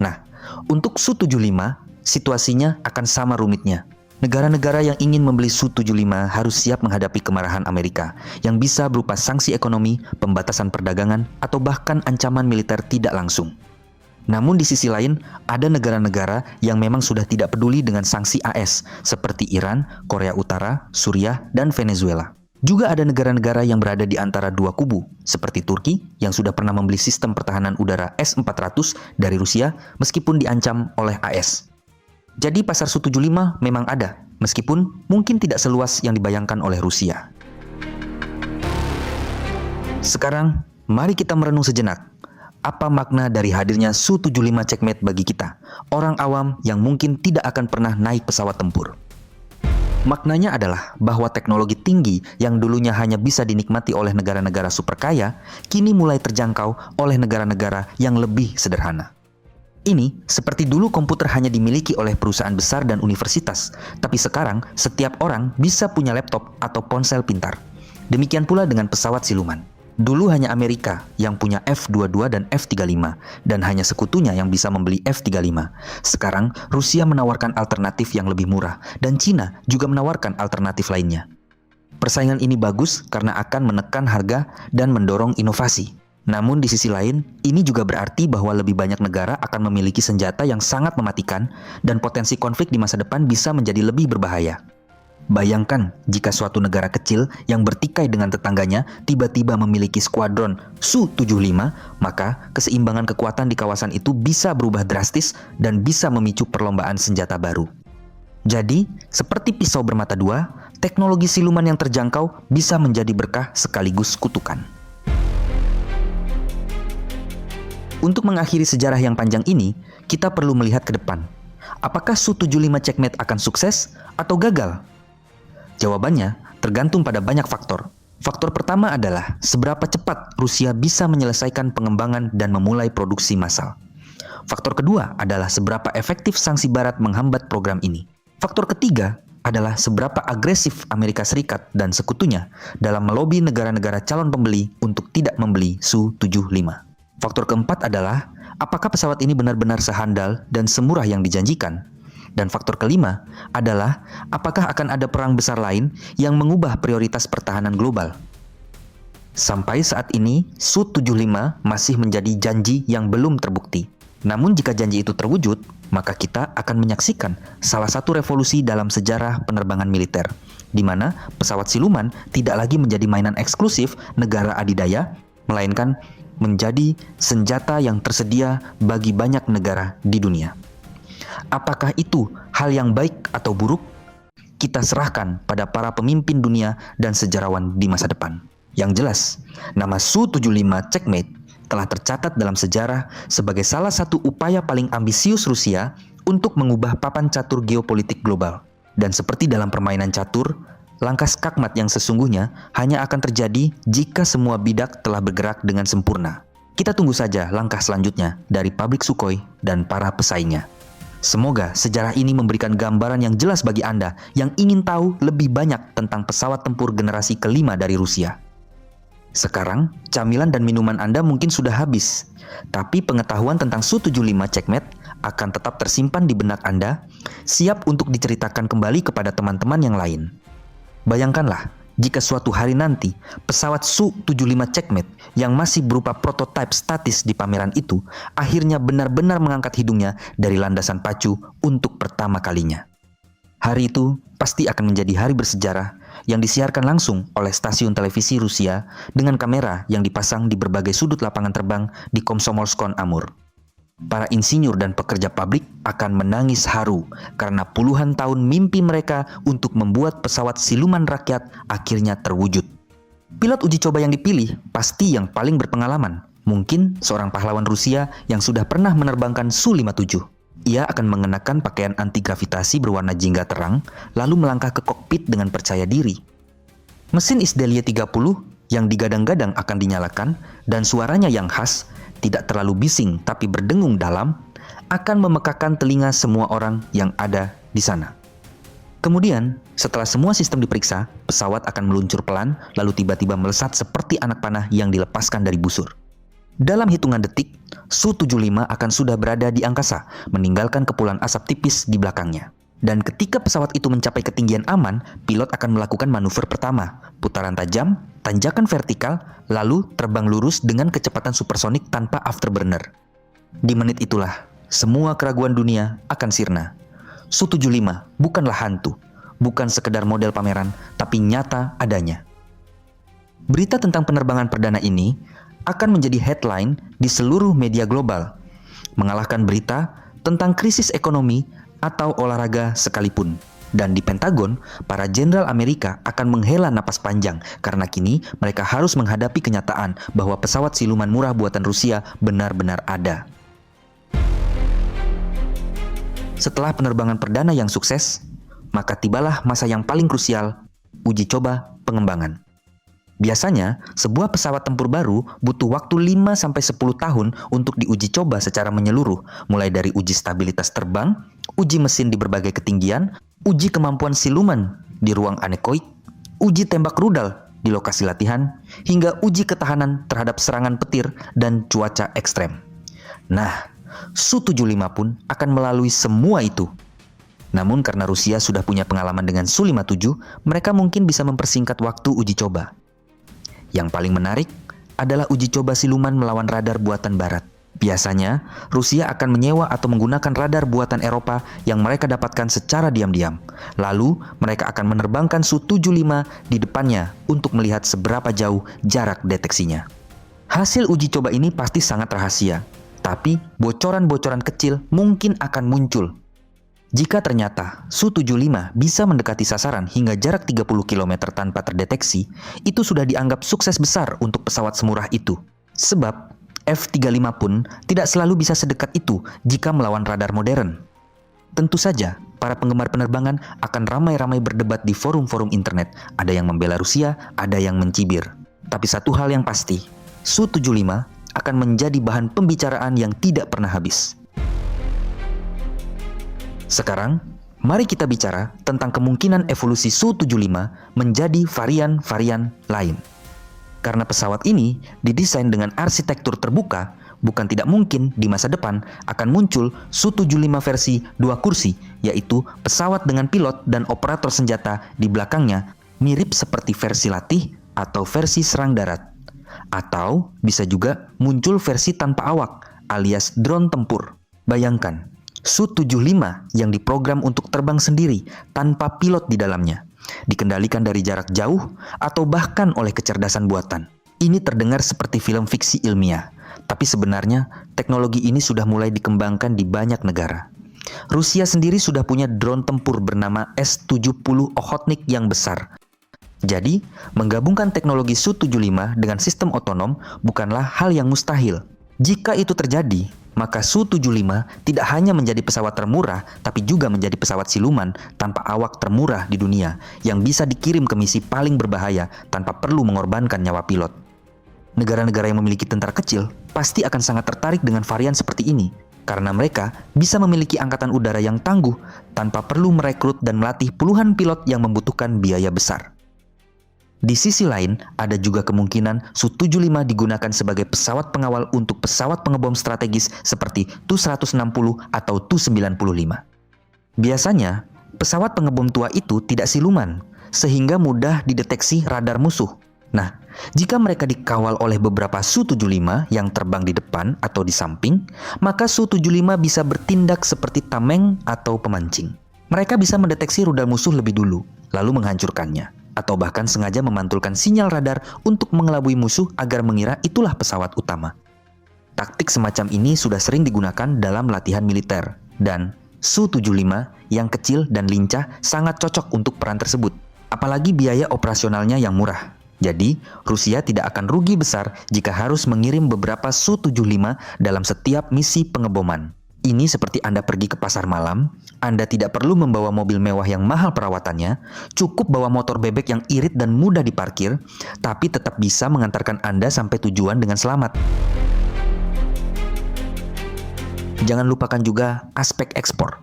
Nah, untuk Su-75, situasinya akan sama rumitnya. Negara-negara yang ingin membeli Su-75 harus siap menghadapi kemarahan Amerika yang bisa berupa sanksi ekonomi, pembatasan perdagangan, atau bahkan ancaman militer tidak langsung. Namun di sisi lain, ada negara-negara yang memang sudah tidak peduli dengan sanksi AS seperti Iran, Korea Utara, Suriah, dan Venezuela. Juga ada negara-negara yang berada di antara dua kubu, seperti Turki yang sudah pernah membeli sistem pertahanan udara S-400 dari Rusia meskipun diancam oleh AS. Jadi pasar Su-75 memang ada, meskipun mungkin tidak seluas yang dibayangkan oleh Rusia. Sekarang, mari kita merenung sejenak. Apa makna dari hadirnya Su-75 Checkmate bagi kita, orang awam yang mungkin tidak akan pernah naik pesawat tempur? Maknanya adalah bahwa teknologi tinggi yang dulunya hanya bisa dinikmati oleh negara-negara super kaya, kini mulai terjangkau oleh negara-negara yang lebih sederhana. Ini seperti dulu komputer hanya dimiliki oleh perusahaan besar dan universitas, tapi sekarang setiap orang bisa punya laptop atau ponsel pintar. Demikian pula dengan pesawat siluman. Dulu hanya Amerika yang punya F-22 dan F-35, dan hanya sekutunya yang bisa membeli F-35. Sekarang Rusia menawarkan alternatif yang lebih murah, dan Cina juga menawarkan alternatif lainnya. Persaingan ini bagus karena akan menekan harga dan mendorong inovasi. Namun di sisi lain, ini juga berarti bahwa lebih banyak negara akan memiliki senjata yang sangat mematikan dan potensi konflik di masa depan bisa menjadi lebih berbahaya. Bayangkan jika suatu negara kecil yang bertikai dengan tetangganya tiba-tiba memiliki skuadron Su-75, maka keseimbangan kekuatan di kawasan itu bisa berubah drastis dan bisa memicu perlombaan senjata baru. Jadi, seperti pisau bermata dua, teknologi siluman yang terjangkau bisa menjadi berkah sekaligus kutukan. Untuk mengakhiri sejarah yang panjang ini, kita perlu melihat ke depan. Apakah Su-75 Checkmate akan sukses atau gagal? Jawabannya tergantung pada banyak faktor. Faktor pertama adalah seberapa cepat Rusia bisa menyelesaikan pengembangan dan memulai produksi massal. Faktor kedua adalah seberapa efektif sanksi Barat menghambat program ini. Faktor ketiga adalah seberapa agresif Amerika Serikat dan sekutunya dalam melobi negara-negara calon pembeli untuk tidak membeli Su-75. Faktor keempat adalah apakah pesawat ini benar-benar sehandal dan semurah yang dijanjikan. Dan faktor kelima adalah apakah akan ada perang besar lain yang mengubah prioritas pertahanan global. Sampai saat ini, Su-75 masih menjadi janji yang belum terbukti. Namun jika janji itu terwujud, maka kita akan menyaksikan salah satu revolusi dalam sejarah penerbangan militer, di mana pesawat siluman tidak lagi menjadi mainan eksklusif negara adidaya, melainkan menjadi senjata yang tersedia bagi banyak negara di dunia. Apakah itu hal yang baik atau buruk? Kita serahkan pada para pemimpin dunia dan sejarawan di masa depan. Yang jelas, nama Su-75 Checkmate telah tercatat dalam sejarah sebagai salah satu upaya paling ambisius Rusia untuk mengubah papan catur geopolitik global. Dan seperti dalam permainan catur, langkah skakmat yang sesungguhnya hanya akan terjadi jika semua bidak telah bergerak dengan sempurna. Kita tunggu saja langkah selanjutnya dari pabrik Sukhoi dan para pesaingnya. Semoga sejarah ini memberikan gambaran yang jelas bagi Anda yang ingin tahu lebih banyak tentang pesawat tempur generasi kelima dari Rusia. Sekarang, camilan dan minuman Anda mungkin sudah habis, tapi pengetahuan tentang Su-75 Checkmate akan tetap tersimpan di benak Anda, siap untuk diceritakan kembali kepada teman-teman yang lain. Bayangkanlah, jika suatu hari nanti pesawat Su-75 Checkmate yang masih berupa prototipe statis di pameran itu akhirnya benar-benar mengangkat hidungnya dari landasan pacu untuk pertama kalinya. Hari itu pasti akan menjadi hari bersejarah yang disiarkan langsung oleh stasiun televisi Rusia dengan kamera yang dipasang di berbagai sudut lapangan terbang di Komsomolsk-on-Amur. Para insinyur dan pekerja pabrik akan menangis haru karena puluhan tahun mimpi mereka untuk membuat pesawat siluman rakyat akhirnya terwujud. Pilot uji coba yang dipilih pasti yang paling berpengalaman. Mungkin seorang pahlawan Rusia yang sudah pernah menerbangkan Su-57. Ia akan mengenakan pakaian anti-gravitasi berwarna jingga terang, lalu melangkah ke kokpit dengan percaya diri. Mesin Isdelia 30 yang digadang-gadang akan dinyalakan dan suaranya yang khas, tidak terlalu bising tapi berdengung dalam, akan memekakan telinga semua orang yang ada di sana. Kemudian, setelah semua sistem diperiksa, pesawat akan meluncur pelan lalu tiba-tiba melesat seperti anak panah yang dilepaskan dari busur. Dalam hitungan detik, Su-75 akan sudah berada di angkasa, meninggalkan kepulan asap tipis di belakangnya. Dan ketika pesawat itu mencapai ketinggian aman, pilot akan melakukan manuver pertama, putaran tajam, tanjakan vertikal, lalu terbang lurus dengan kecepatan supersonik tanpa afterburner. Di menit itulah, semua keraguan dunia akan sirna. Su-75 bukanlah hantu, bukan sekedar model pameran, tapi nyata adanya. Berita tentang penerbangan perdana ini akan menjadi headline di seluruh media global, mengalahkan berita tentang krisis ekonomi atau olahraga sekalipun. Dan di Pentagon, para jenderal Amerika akan menghela napas panjang karena kini mereka harus menghadapi kenyataan bahwa pesawat siluman murah buatan Rusia benar-benar ada. Setelah penerbangan perdana yang sukses, maka tibalah masa yang paling krusial, uji coba pengembangan. Biasanya, sebuah pesawat tempur baru butuh waktu 5-10 tahun untuk diuji coba secara menyeluruh, mulai dari uji stabilitas terbang, uji mesin di berbagai ketinggian, uji kemampuan siluman di ruang anekoik, uji tembak rudal di lokasi latihan, hingga uji ketahanan terhadap serangan petir dan cuaca ekstrem. Nah, Su-75 pun akan melalui semua itu. Namun karena Rusia sudah punya pengalaman dengan Su-57, mereka mungkin bisa mempersingkat waktu uji coba. Yang paling menarik, adalah uji coba siluman melawan radar buatan Barat. Biasanya, Rusia akan menyewa atau menggunakan radar buatan Eropa yang mereka dapatkan secara diam-diam. Lalu, mereka akan menerbangkan Su-75 di depannya untuk melihat seberapa jauh jarak deteksinya. Hasil uji coba ini pasti sangat rahasia, tapi bocoran-bocoran kecil mungkin akan muncul. Jika ternyata Su-75 bisa mendekati sasaran hingga jarak 30 km tanpa terdeteksi, itu sudah dianggap sukses besar untuk pesawat semurah itu. Sebab, F-35 pun tidak selalu bisa sedekat itu jika melawan radar modern. Tentu saja, para penggemar penerbangan akan ramai-ramai berdebat di forum-forum internet. Ada yang membela Rusia, ada yang mencibir. Tapi satu hal yang pasti, Su-75 akan menjadi bahan pembicaraan yang tidak pernah habis. Sekarang, mari kita bicara tentang kemungkinan evolusi Su-75 menjadi varian-varian lain. Karena pesawat ini didesain dengan arsitektur terbuka, bukan tidak mungkin di masa depan akan muncul Su-75 versi 2 kursi, yaitu pesawat dengan pilot dan operator senjata di belakangnya, mirip seperti versi latih atau versi serang darat. Atau bisa juga muncul versi tanpa awak, alias drone tempur. Bayangkan, Su-75 yang diprogram untuk terbang sendiri tanpa pilot di dalamnya, dikendalikan dari jarak jauh atau bahkan oleh kecerdasan buatan. Ini terdengar seperti film fiksi ilmiah, tapi sebenarnya teknologi ini sudah mulai dikembangkan di banyak negara. Rusia sendiri sudah punya drone tempur bernama S-70 Okhotnik yang besar. Jadi, menggabungkan teknologi Su-75 dengan sistem otonom bukanlah hal yang mustahil. Jika itu terjadi, maka Su-75 tidak hanya menjadi pesawat termurah, tapi juga menjadi pesawat siluman tanpa awak termurah di dunia yang bisa dikirim ke misi paling berbahaya tanpa perlu mengorbankan nyawa pilot. Negara-negara yang memiliki tentara kecil pasti akan sangat tertarik dengan varian seperti ini, karena mereka bisa memiliki angkatan udara yang tangguh tanpa perlu merekrut dan melatih puluhan pilot yang membutuhkan biaya besar. Di sisi lain, ada juga kemungkinan Su-75 digunakan sebagai pesawat pengawal untuk pesawat pengebom strategis seperti Tu-160 atau Tu-95. Biasanya, pesawat pengebom tua itu tidak siluman, sehingga mudah dideteksi radar musuh. Nah, jika mereka dikawal oleh beberapa Su-75 yang terbang di depan atau di samping, maka Su-75 bisa bertindak seperti tameng atau pemancing. Mereka bisa mendeteksi rudal musuh lebih dulu, lalu menghancurkannya. Atau bahkan sengaja memantulkan sinyal radar untuk mengelabui musuh agar mengira itulah pesawat utama. Taktik semacam ini sudah sering digunakan dalam latihan militer, dan Su-75 yang kecil dan lincah sangat cocok untuk peran tersebut, apalagi biaya operasionalnya yang murah. Jadi, Rusia tidak akan rugi besar jika harus mengirim beberapa Su-75 dalam setiap misi pengeboman. Ini seperti Anda pergi ke pasar malam, Anda tidak perlu membawa mobil mewah yang mahal perawatannya, cukup bawa motor bebek yang irit dan mudah diparkir, tapi tetap bisa mengantarkan Anda sampai tujuan dengan selamat. Jangan lupakan juga aspek ekspor.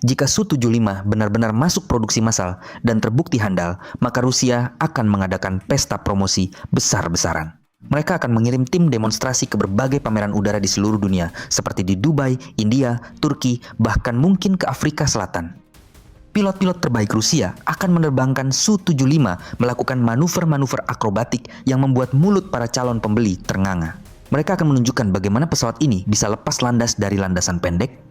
Jika Su-75 benar-benar masuk produksi massal dan terbukti handal, maka Rusia akan mengadakan pesta promosi besar-besaran. Mereka akan mengirim tim demonstrasi ke berbagai pameran udara di seluruh dunia, seperti di Dubai, India, Turki, bahkan mungkin ke Afrika Selatan. Pilot-pilot terbaik Rusia akan menerbangkan Su-75 melakukan manuver-manuver akrobatik yang membuat mulut para calon pembeli ternganga. Mereka akan menunjukkan bagaimana pesawat ini bisa lepas landas dari landasan pendek,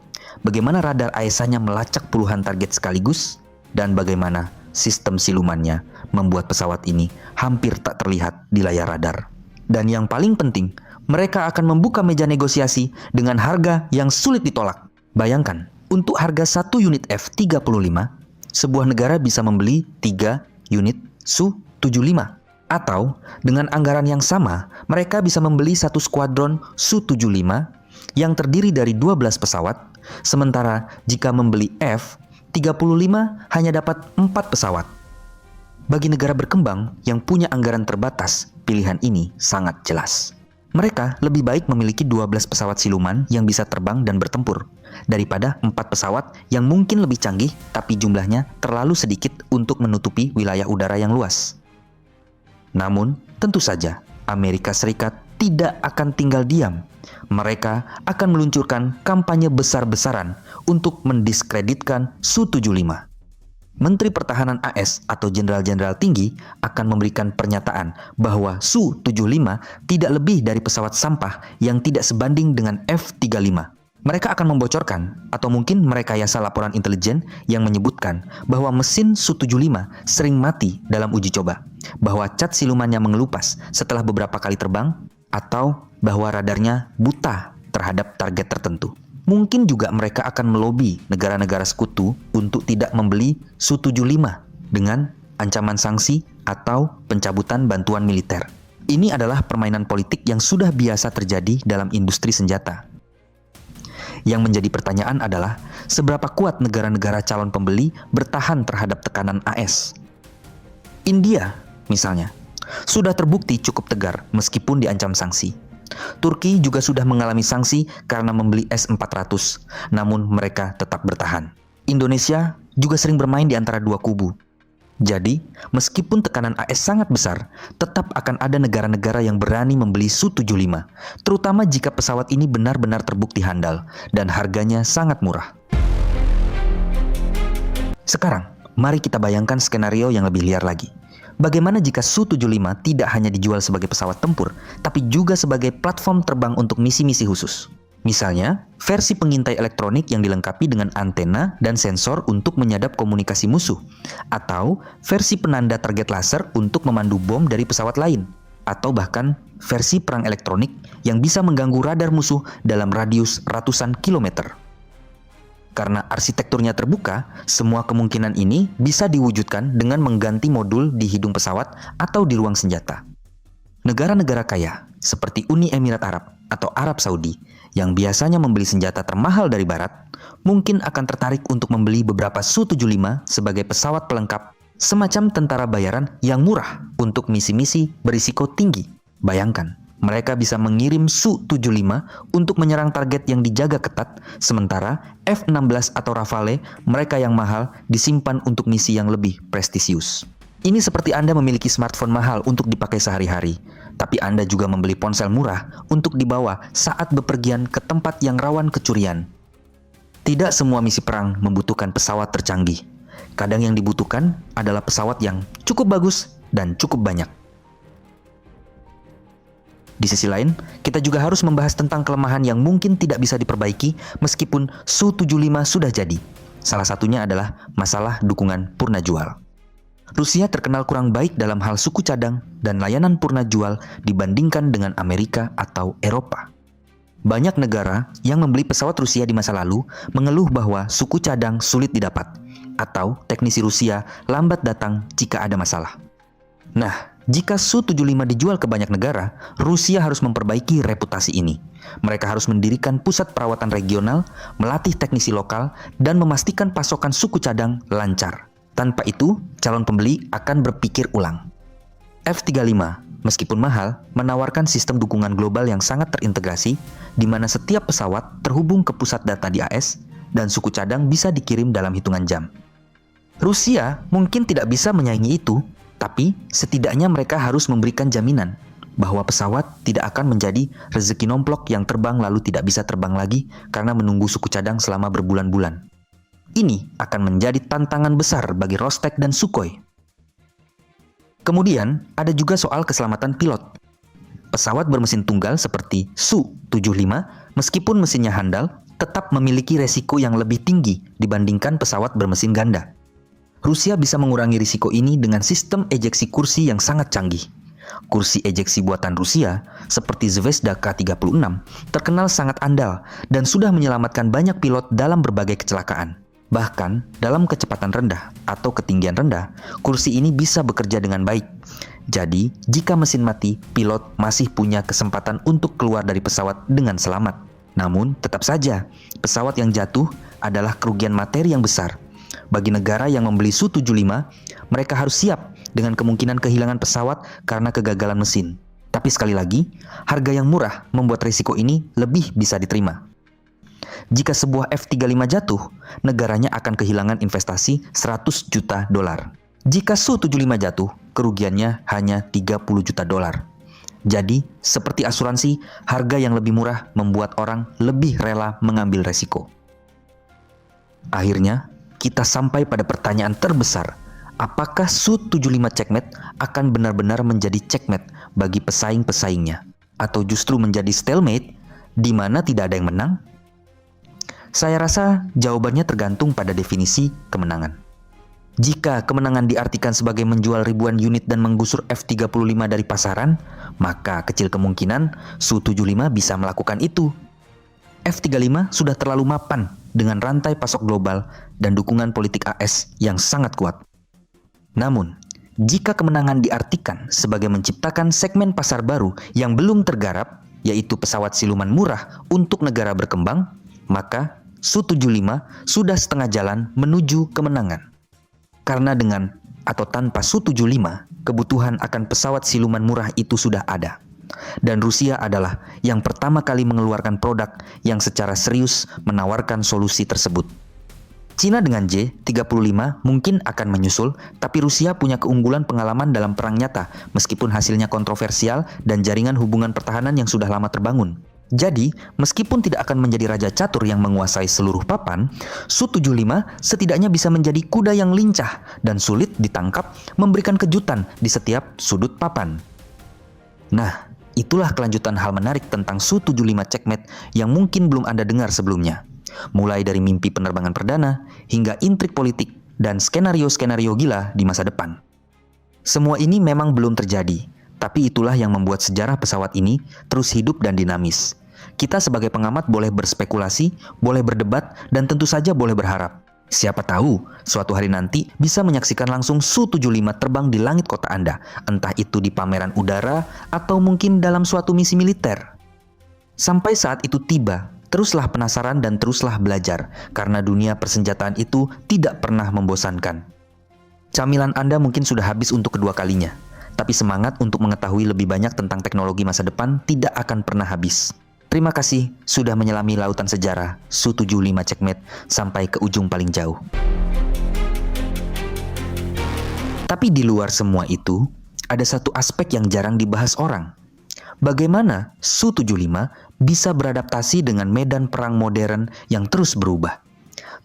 bagaimana radar AESA-nya melacak puluhan target sekaligus, dan bagaimana sistem silumannya membuat pesawat ini hampir tak terlihat di layar radar. Dan yang paling penting, mereka akan membuka meja negosiasi dengan harga yang sulit ditolak. Bayangkan, untuk harga 1 unit F-35, sebuah negara bisa membeli 3 unit Su-75. Atau, dengan anggaran yang sama, mereka bisa membeli 1 skuadron Su-75 yang terdiri dari 12 pesawat, sementara jika membeli F-35 hanya dapat 4 pesawat. Bagi negara berkembang yang punya anggaran terbatas, pilihan ini sangat jelas. Mereka lebih baik memiliki 12 pesawat siluman yang bisa terbang dan bertempur, daripada 4 pesawat yang mungkin lebih canggih tapi jumlahnya terlalu sedikit untuk menutupi wilayah udara yang luas. Namun, tentu saja, Amerika Serikat tidak akan tinggal diam. Mereka akan meluncurkan kampanye besar-besaran untuk mendiskreditkan Su-75. Menteri Pertahanan AS atau jenderal-jenderal tinggi akan memberikan pernyataan bahwa Su-75 tidak lebih dari pesawat sampah yang tidak sebanding dengan F-35. Mereka akan membocorkan atau mungkin merekayasa laporan intelijen yang menyebutkan bahwa mesin Su-75 sering mati dalam uji coba, bahwa cat silumannya mengelupas setelah beberapa kali terbang, atau bahwa radarnya buta terhadap target tertentu. Mungkin juga mereka akan melobi negara-negara sekutu untuk tidak membeli Su-75 dengan ancaman sanksi atau pencabutan bantuan militer. Ini adalah permainan politik yang sudah biasa terjadi dalam industri senjata. Yang menjadi pertanyaan adalah, seberapa kuat negara-negara calon pembeli bertahan terhadap tekanan AS? India, misalnya, sudah terbukti cukup tegar meskipun diancam sanksi. Turki juga sudah mengalami sanksi karena membeli S-400, namun mereka tetap bertahan. Indonesia juga sering bermain di antara dua kubu. Jadi, meskipun tekanan AS sangat besar, tetap akan ada negara-negara yang berani membeli Su-75, terutama jika pesawat ini benar-benar terbukti handal dan harganya sangat murah. Sekarang, mari kita bayangkan skenario yang lebih liar lagi. Bagaimana jika Su-75 tidak hanya dijual sebagai pesawat tempur, tapi juga sebagai platform terbang untuk misi-misi khusus? Misalnya, versi pengintai elektronik yang dilengkapi dengan antena dan sensor untuk menyadap komunikasi musuh, atau versi penanda target laser untuk memandu bom dari pesawat lain, atau bahkan versi perang elektronik yang bisa mengganggu radar musuh dalam radius ratusan kilometer. Karena arsitekturnya terbuka, semua kemungkinan ini bisa diwujudkan dengan mengganti modul di hidung pesawat atau di ruang senjata. Negara-negara kaya seperti Uni Emirat Arab atau Arab Saudi yang biasanya membeli senjata termahal dari Barat, mungkin akan tertarik untuk membeli beberapa Su-75 sebagai pesawat pelengkap semacam tentara bayaran yang murah untuk misi-misi berisiko tinggi. Bayangkan, mereka bisa mengirim Su-75 untuk menyerang target yang dijaga ketat, sementara F-16 atau Rafale mereka yang mahal disimpan untuk misi yang lebih prestisius. Ini seperti Anda memiliki smartphone mahal untuk dipakai sehari-hari, tapi Anda juga membeli ponsel murah untuk dibawa saat bepergian ke tempat yang rawan kecurian. Tidak semua misi perang membutuhkan pesawat tercanggih. Kadang yang dibutuhkan adalah pesawat yang cukup bagus dan cukup banyak. Di sisi lain, kita juga harus membahas tentang kelemahan yang mungkin tidak bisa diperbaiki meskipun Su-75 sudah jadi. Salah satunya adalah masalah dukungan purna jual. Rusia terkenal kurang baik dalam hal suku cadang dan layanan purna jual dibandingkan dengan Amerika atau Eropa. Banyak negara yang membeli pesawat Rusia di masa lalu mengeluh bahwa suku cadang sulit didapat, atau teknisi Rusia lambat datang jika ada masalah. Nah, jika Su-75 dijual ke banyak negara, Rusia harus memperbaiki reputasi ini. Mereka harus mendirikan pusat perawatan regional, melatih teknisi lokal, dan memastikan pasokan suku cadang lancar. Tanpa itu, calon pembeli akan berpikir ulang. F-35, meskipun mahal, menawarkan sistem dukungan global yang sangat terintegrasi, di mana setiap pesawat terhubung ke pusat data di AS, dan suku cadang bisa dikirim dalam hitungan jam. Rusia mungkin tidak bisa menyaingi itu, tapi setidaknya mereka harus memberikan jaminan bahwa pesawat tidak akan menjadi rezeki nomplok yang terbang lalu tidak bisa terbang lagi karena menunggu suku cadang selama berbulan-bulan. Ini akan menjadi tantangan besar bagi Rostec dan Sukhoi. Kemudian, ada juga soal keselamatan pilot. Pesawat bermesin tunggal seperti Su-75, meskipun mesinnya handal, tetap memiliki resiko yang lebih tinggi dibandingkan pesawat bermesin ganda. Rusia bisa mengurangi risiko ini dengan sistem ejeksi kursi yang sangat canggih. Kursi ejeksi buatan Rusia, seperti Zvezda K-36, terkenal sangat andal dan sudah menyelamatkan banyak pilot dalam berbagai kecelakaan. Bahkan, dalam kecepatan rendah atau ketinggian rendah, kursi ini bisa bekerja dengan baik. Jadi, jika mesin mati, pilot masih punya kesempatan untuk keluar dari pesawat dengan selamat. Namun, tetap saja, pesawat yang jatuh adalah kerugian materi yang besar. Bagi negara yang membeli Su-75, mereka harus siap dengan kemungkinan kehilangan pesawat karena kegagalan mesin. Tapi sekali lagi, harga yang murah membuat risiko ini lebih bisa diterima. Jika sebuah F-35 jatuh, negaranya akan kehilangan investasi 100 juta dolar. Jika Su-75 jatuh, kerugiannya hanya 30 juta dolar. Jadi, seperti asuransi, harga yang lebih murah membuat orang lebih rela mengambil resiko. Akhirnya, kita sampai pada pertanyaan terbesar. Apakah Su-75 checkmate akan benar-benar menjadi checkmate bagi pesaing-pesaingnya? Atau justru menjadi stalemate di mana tidak ada yang menang? Saya rasa jawabannya tergantung pada definisi kemenangan. Jika kemenangan diartikan sebagai menjual ribuan unit dan menggusur F-35 dari pasaran, maka kecil kemungkinan Su-75 bisa melakukan itu. F-35 sudah terlalu mapan dengan rantai pasok global dan dukungan politik AS yang sangat kuat. Namun, jika kemenangan diartikan sebagai menciptakan segmen pasar baru yang belum tergarap, yaitu pesawat siluman murah untuk negara berkembang, maka Su-75 sudah setengah jalan menuju kemenangan. Karena dengan atau tanpa Su-75, kebutuhan akan pesawat siluman murah itu sudah ada. Dan Rusia adalah yang pertama kali mengeluarkan produk yang secara serius menawarkan solusi tersebut. Cina dengan J-35 mungkin akan menyusul, tapi Rusia punya keunggulan pengalaman dalam perang nyata, meskipun hasilnya kontroversial dan jaringan hubungan pertahanan yang sudah lama terbangun. Jadi, meskipun tidak akan menjadi raja catur yang menguasai seluruh papan, Su-75 setidaknya bisa menjadi kuda yang lincah dan sulit ditangkap, memberikan kejutan di setiap sudut papan. Nah, itulah kelanjutan hal menarik tentang Su-75 checkmate yang mungkin belum Anda dengar sebelumnya. Mulai dari mimpi penerbangan perdana, hingga intrik politik dan skenario-skenario gila di masa depan. Semua ini memang belum terjadi. Tapi itulah yang membuat sejarah pesawat ini terus hidup dan dinamis. Kita sebagai pengamat boleh berspekulasi, boleh berdebat, dan tentu saja boleh berharap. Siapa tahu, suatu hari nanti bisa menyaksikan langsung Su-75 terbang di langit kota Anda, entah itu di pameran udara atau mungkin dalam suatu misi militer. Sampai saat itu tiba, teruslah penasaran dan teruslah belajar, karena dunia persenjataan itu tidak pernah membosankan. Camilan Anda mungkin sudah habis untuk kedua kalinya. Tapi semangat untuk mengetahui lebih banyak tentang teknologi masa depan tidak akan pernah habis. Terima kasih sudah menyelami lautan sejarah Su-75 checkmate sampai ke ujung paling jauh. Tapi di luar semua itu, ada satu aspek yang jarang dibahas orang. Bagaimana Su-75 bisa beradaptasi dengan medan perang modern yang terus berubah,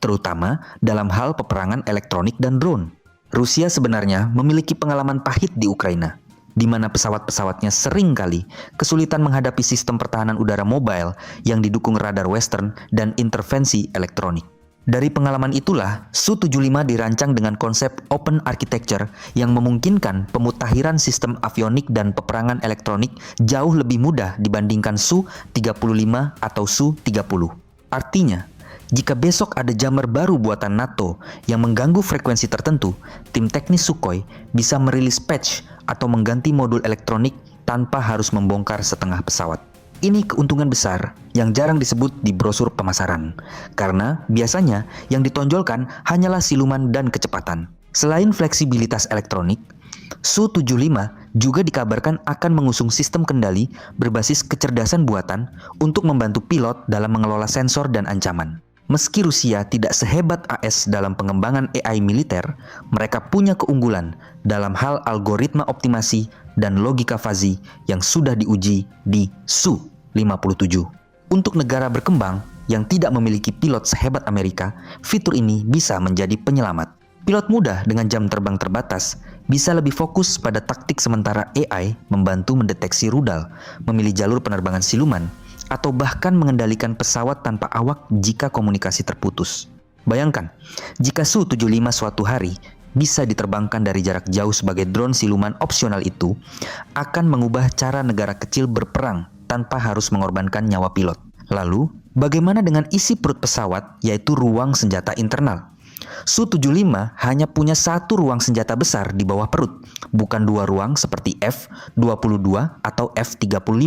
terutama dalam hal peperangan elektronik dan drone. Rusia sebenarnya memiliki pengalaman pahit di Ukraina, di mana pesawat-pesawatnya sering kali kesulitan menghadapi sistem pertahanan udara mobile yang didukung radar western dan intervensi elektronik. Dari pengalaman itulah, Su-75 dirancang dengan konsep open architecture yang memungkinkan pemutakhiran sistem avionik dan peperangan elektronik jauh lebih mudah dibandingkan Su-35 atau Su-30. Artinya, jika besok ada jammer baru buatan NATO yang mengganggu frekuensi tertentu, tim teknis Sukhoi bisa merilis patch atau mengganti modul elektronik tanpa harus membongkar setengah pesawat. Ini keuntungan besar yang jarang disebut di brosur pemasaran, karena biasanya yang ditonjolkan hanyalah siluman dan kecepatan. Selain fleksibilitas elektronik, Su-75 juga dikabarkan akan mengusung sistem kendali berbasis kecerdasan buatan untuk membantu pilot dalam mengelola sensor dan ancaman. Meski Rusia tidak sehebat AS dalam pengembangan AI militer, mereka punya keunggulan dalam hal algoritma optimasi dan logika fuzzy yang sudah diuji di Su-57. Untuk negara berkembang yang tidak memiliki pilot sehebat Amerika, fitur ini bisa menjadi penyelamat. Pilot muda dengan jam terbang terbatas bisa lebih fokus pada taktik sementara AI membantu mendeteksi rudal, memilih jalur penerbangan siluman, atau bahkan mengendalikan pesawat tanpa awak jika komunikasi terputus. Bayangkan, jika Su-75 suatu hari bisa diterbangkan dari jarak jauh sebagai drone siluman opsional itu, akan mengubah cara negara kecil berperang tanpa harus mengorbankan nyawa pilot. Lalu, bagaimana dengan isi perut pesawat, yaitu ruang senjata internal? Su-75 hanya punya satu ruang senjata besar di bawah perut, bukan dua ruang seperti F-22 atau F-35.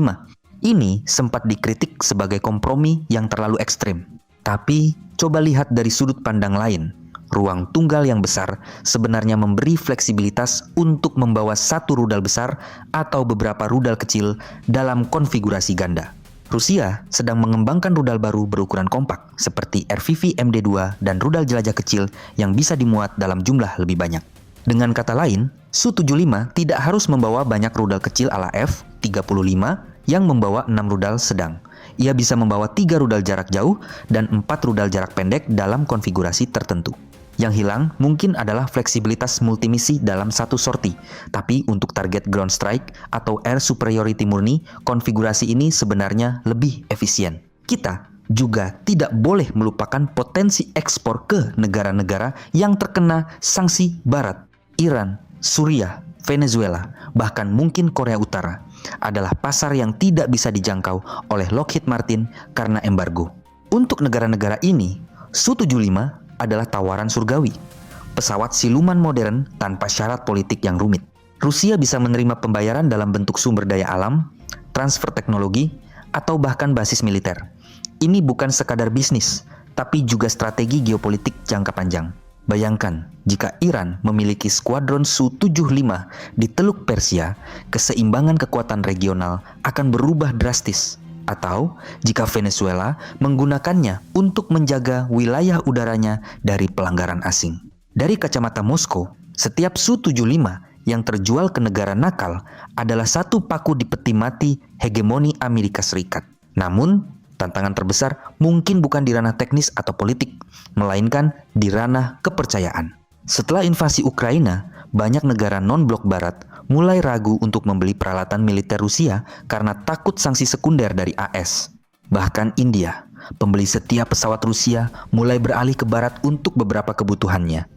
Ini sempat dikritik sebagai kompromi yang terlalu ekstrim. Tapi, coba lihat dari sudut pandang lain. Ruang tunggal yang besar sebenarnya memberi fleksibilitas untuk membawa satu rudal besar atau beberapa rudal kecil dalam konfigurasi ganda. Rusia sedang mengembangkan rudal baru berukuran kompak seperti RVV MD2 dan rudal jelajah kecil yang bisa dimuat dalam jumlah lebih banyak. Dengan kata lain, Su-75 tidak harus membawa banyak rudal kecil ala F-35 yang membawa 6 rudal sedang. Ia bisa membawa 3 rudal jarak jauh dan 4 rudal jarak pendek dalam konfigurasi tertentu. Yang hilang mungkin adalah fleksibilitas multimisi dalam satu sorti, tapi untuk target ground strike atau air superiority murni, konfigurasi ini sebenarnya lebih efisien. Kita juga tidak boleh melupakan potensi ekspor ke negara-negara yang terkena sanksi Barat. Iran, Suriah, Venezuela, bahkan mungkin Korea Utara adalah pasar yang tidak bisa dijangkau oleh Lockheed Martin karena embargo. Untuk negara-negara ini, Su-75 adalah tawaran surgawi, pesawat siluman modern tanpa syarat politik yang rumit. Rusia bisa menerima pembayaran dalam bentuk sumber daya alam, transfer teknologi, atau bahkan basis militer. Ini bukan sekadar bisnis, tapi juga strategi geopolitik jangka panjang. Bayangkan, jika Iran memiliki skuadron Su-75 di Teluk Persia, keseimbangan kekuatan regional akan berubah drastis. Atau jika Venezuela menggunakannya untuk menjaga wilayah udaranya dari pelanggaran asing. Dari kacamata Moskow, setiap Su-75 yang terjual ke negara nakal adalah satu paku di peti mati hegemoni Amerika Serikat. Namun, tantangan terbesar mungkin bukan di ranah teknis atau politik, melainkan di ranah kepercayaan. Setelah invasi Ukraina, banyak negara non-blok barat mulai ragu untuk membeli peralatan militer Rusia karena takut sanksi sekunder dari AS. Bahkan India, pembeli setiap pesawat Rusia, mulai beralih ke barat untuk beberapa kebutuhannya.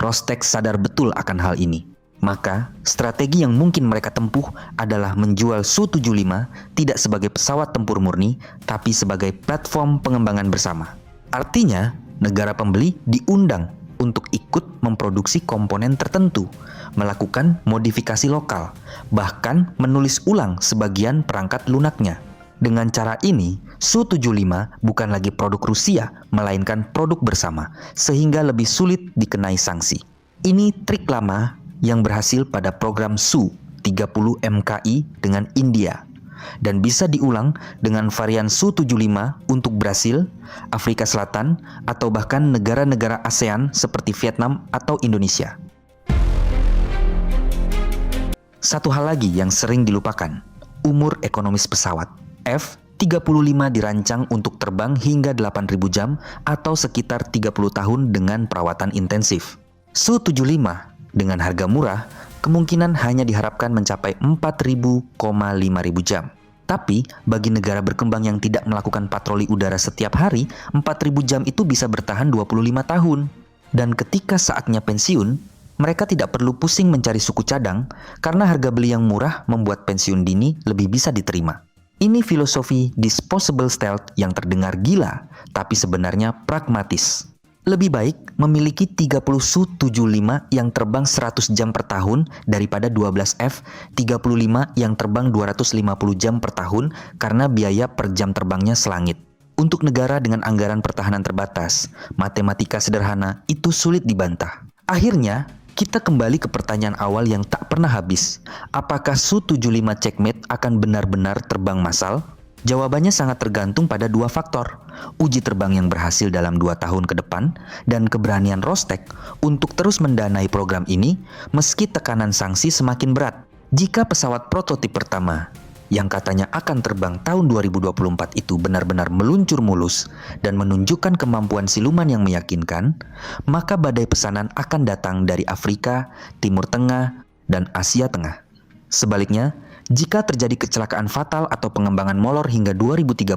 Rostec sadar betul akan hal ini. Maka, strategi yang mungkin mereka tempuh adalah menjual Su-75 tidak sebagai pesawat tempur murni, tapi sebagai platform pengembangan bersama. Artinya, negara pembeli diundang untuk ikut memproduksi komponen tertentu, melakukan modifikasi lokal, bahkan menulis ulang sebagian perangkat lunaknya. Dengan cara ini, Su-75 bukan lagi produk Rusia, melainkan produk bersama, sehingga lebih sulit dikenai sanksi. Ini trik lama yang berhasil pada program Su-30 MKI dengan India, dan bisa diulang dengan varian Su-75 untuk Brasil, Afrika Selatan, atau bahkan negara-negara ASEAN seperti Vietnam atau Indonesia. Satu hal lagi yang sering dilupakan, umur ekonomis pesawat. F-35 dirancang untuk terbang hingga 8.000 jam atau sekitar 30 tahun dengan perawatan intensif. Su-75 dengan harga murah kemungkinan hanya diharapkan mencapai 4.500 jam. Tapi, bagi negara berkembang yang tidak melakukan patroli udara setiap hari, 4.000 jam itu bisa bertahan 25 tahun. Dan ketika saatnya pensiun, mereka tidak perlu pusing mencari suku cadang karena harga beli yang murah membuat pensiun dini lebih bisa diterima. Ini filosofi disposable stealth yang terdengar gila, tapi sebenarnya pragmatis. Lebih baik memiliki 30 Su-75 yang terbang 100 jam per tahun daripada 12 F-35 yang terbang 250 jam per tahun karena biaya per jam terbangnya selangit. Untuk negara dengan anggaran pertahanan terbatas, matematika sederhana itu sulit dibantah. Akhirnya, kita kembali ke pertanyaan awal yang tak pernah habis. Apakah Su-75 Checkmate akan benar-benar terbang massal? Jawabannya sangat tergantung pada dua faktor, uji terbang yang berhasil dalam 2 tahun ke depan, dan keberanian Rostec untuk terus mendanai program ini meski tekanan sanksi semakin berat. Jika pesawat prototip pertama yang katanya akan terbang tahun 2024 itu benar-benar meluncur mulus dan menunjukkan kemampuan siluman yang meyakinkan, maka badai pesanan akan datang dari Afrika, Timur Tengah, dan Asia Tengah. Sebaliknya, jika terjadi kecelakaan fatal atau pengembangan molor hingga 2030,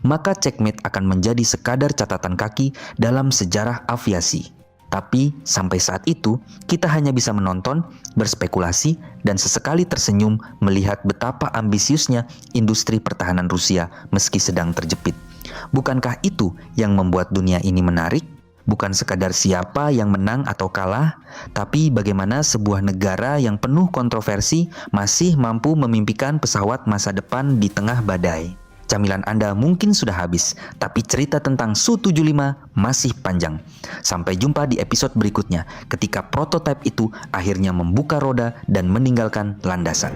maka Checkmate akan menjadi sekadar catatan kaki dalam sejarah aviasi. Tapi sampai saat itu, kita hanya bisa menonton, berspekulasi, dan sesekali tersenyum melihat betapa ambisiusnya industri pertahanan Rusia meski sedang terjepit. Bukankah itu yang membuat dunia ini menarik? Bukan sekadar siapa yang menang atau kalah, tapi bagaimana sebuah negara yang penuh kontroversi masih mampu memimpikan pesawat masa depan di tengah badai. Camilan Anda mungkin sudah habis, tapi cerita tentang Su-75 masih panjang. Sampai jumpa di episode berikutnya, ketika prototipe itu akhirnya membuka roda dan meninggalkan landasan.